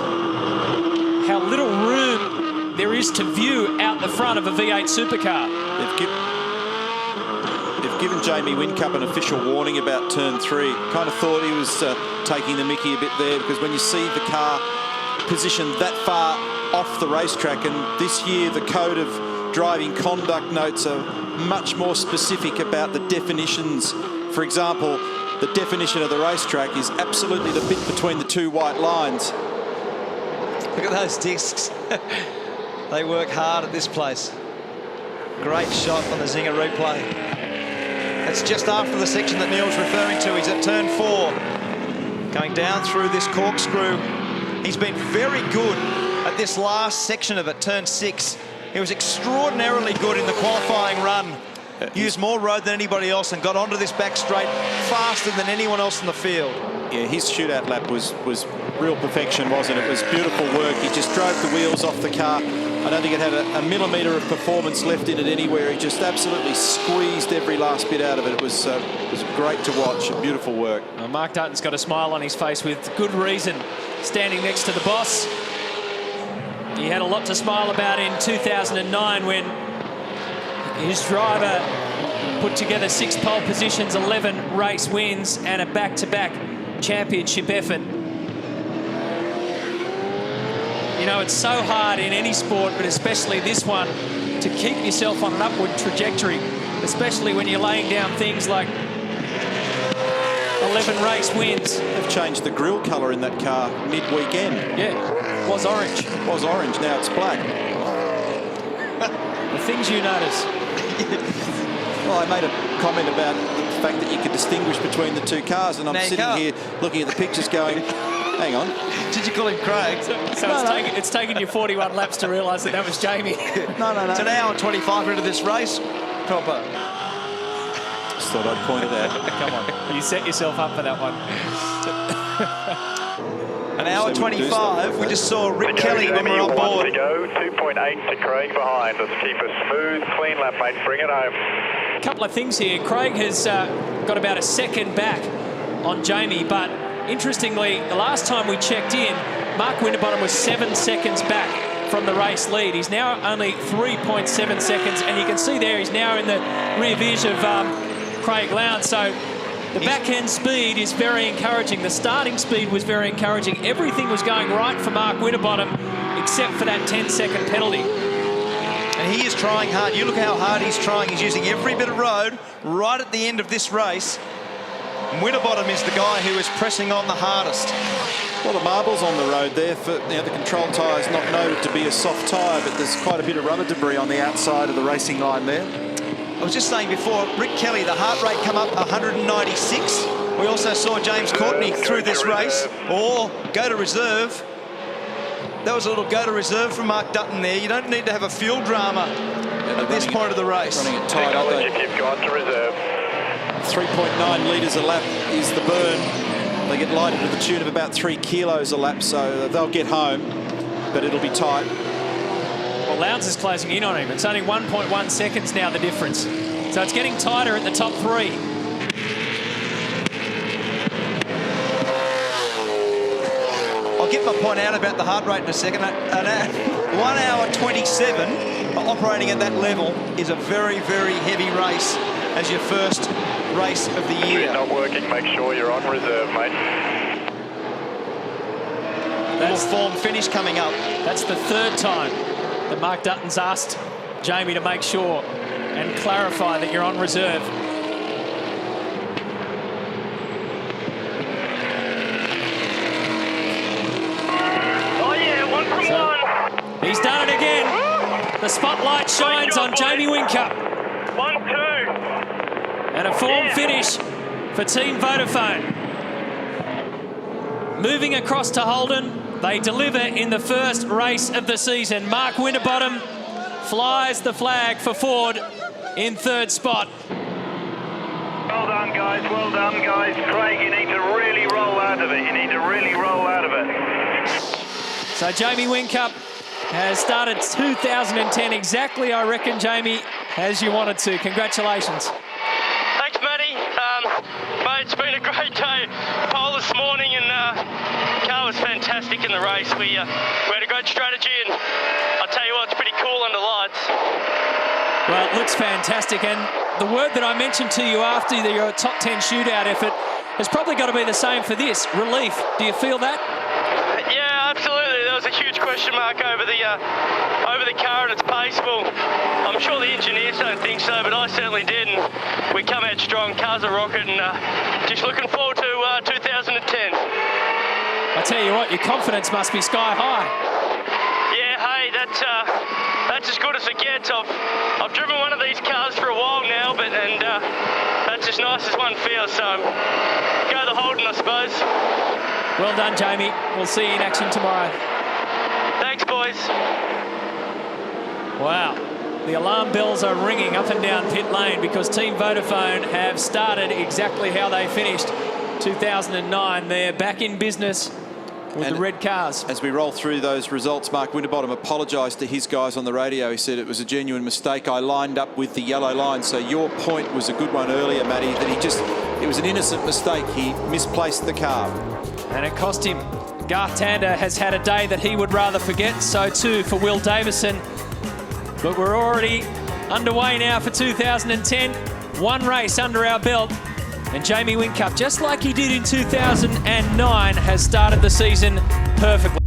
how little room there is to view out the front of a V8 Supercar. They've given Jamie Whincup an official warning about turn 3. Kind of thought he was taking the mickey a bit there, because when you see the car positioned that far off the racetrack, and this year the code of driving conduct notes are much more specific about the definitions. For example, the definition of the racetrack is absolutely the bit between the 2 white lines. Look at those discs. They work hard at this place. Great shot on the Zinger replay. That's just after the section that Neil's referring to. He's at turn 4. Going down through this corkscrew. He's been very good at this last section of it, turn 6. He was extraordinarily good in the qualifying run. Used more road than anybody else and got onto this back straight faster than anyone else in the field. Yeah, his shootout lap was real perfection, wasn't it? It was beautiful work. He just drove the wheels off the car. I don't think it had a millimetre of performance left in it anywhere. He just absolutely squeezed every last bit out of it. It was great to watch. Beautiful work. Well, Mark Dutton's got a smile on his face with good reason, standing next to the boss. He had a lot to smile about in 2009 when his driver put together 6 pole positions, 11 race wins, and a back-to-back championship effort. You know, it's so hard in any sport, but especially this one, to keep yourself on an upward trajectory, especially when you're laying down things like 11 race wins. They've changed the grille colour in that car mid-weekend. Yeah, it was orange. It was orange, now it's black. The things you notice. Well, I made a comment about the fact that you can distinguish between the two cars. And I'm Now you sitting can't. here looking at the pictures going, hang on. Did you call him Craig? So it's taken you 41 laps to realise that was Jamie. No. It's an hour and 25 into this race, Cropper. Just thought I'd point it out. Come on, you set yourself up for that one. An hour 25. We just saw Rick To go, Kelly when we were on Jamie, one board. to go, 2.8 to Craig behind. Let's keep a smooth, clean lap, mate. Bring it home. A couple of things here. Craig has got about a second back on Jamie, but interestingly, the last time we checked in, Mark Winterbottom was 7 seconds back from the race lead. He's now only 3.7 seconds, and you can see there he's now in the rear vision of Craig Lowndes. So the back-end speed is very encouraging. The starting speed was very encouraging. Everything was going right for Mark Winterbottom, except for that 10-second penalty. And he is trying hard. You look how hard he's trying. He's using every bit of road right at the end of this race. Winterbottom is the guy who is pressing on the hardest. A lot of marbles on the road there. For the control tyre is not noted to be a soft tyre, but there's quite a bit of rubber debris on the outside of the racing line there. I was just saying before, Rick Kelly, the heart rate come up 196. We also saw James Courtney through this race, or go to reserve. That was a little go to reserve from Mark Dutton there. You don't need to have a fuel drama at this point of the race. Running it tight, aren't they? If you've gone to reserve. 3.9 litres a lap is the burn. They get lighted to the tune of about 3 kilos a lap, so they'll get home, but it'll be tight. Well, Lowndes is closing in on him. It's only 1.1 seconds now, the difference. So it's getting tighter at the top three. I'll get my point out about the heart rate in a second. 1 hour 27 operating at that level is a very, very heavy race as your first race of the If year. it's not working, make sure you're on reserve, mate. That's form finish coming up. That's the third time that Mark Dutton's asked Jamie to make sure and clarify that you're on reserve. Oh yeah, 1 from 1. He's done it again. The spotlight shines on Jamie Whincup. 1-2. And a form finish for Team Vodafone. Moving across to Holden, they deliver in the first race of the season. Mark Winterbottom flies the flag for Ford in third spot. Well done, guys. Well done, guys. Craig, you need to really roll out of it. You need to really roll out of it. So Jamie Whincup has started 2010 exactly, I reckon, Jamie, as you wanted to. Congratulations. Thanks, Matty. Mate, it's been a great day. Pole this morning, and the car was fantastic in the race. We had a great strategy, and I'll tell you what, it's pretty cool under lights. Well, it looks fantastic, and the word that I mentioned to you after your top 10 shootout effort has probably got to be the same for this, relief. Do you feel that? Yeah, absolutely. There was a huge question mark over the car and its pace. Well, I'm sure the engineers don't think so, but I certainly did, and we come out strong. Car's a rocket, and just looking forward to 2010. I tell you what, your confidence must be sky high. Yeah, hey, that's as good as it gets. I've driven one of these cars for a while now, and that's as nice as one feels. So go the Holden, I suppose. Well done, Jamie. We'll see you in action tomorrow. Thanks, boys. Wow. The alarm bells are ringing up and down pit lane because Team Vodafone have started exactly how they finished 2009. They're back in business with the red cars. As we roll through those results, Mark Winterbottom apologised to his guys on the radio. He said it was a genuine mistake. I lined up with the yellow line. So your point was a good one earlier, Matty, that it was an innocent mistake. He misplaced the car. And it cost him. Garth Tander has had a day that he would rather forget. So too for Will Davison. But we're already underway now for 2010. One race under our belt. And Jamie Whincup, just like he did in 2009, has started the season perfectly.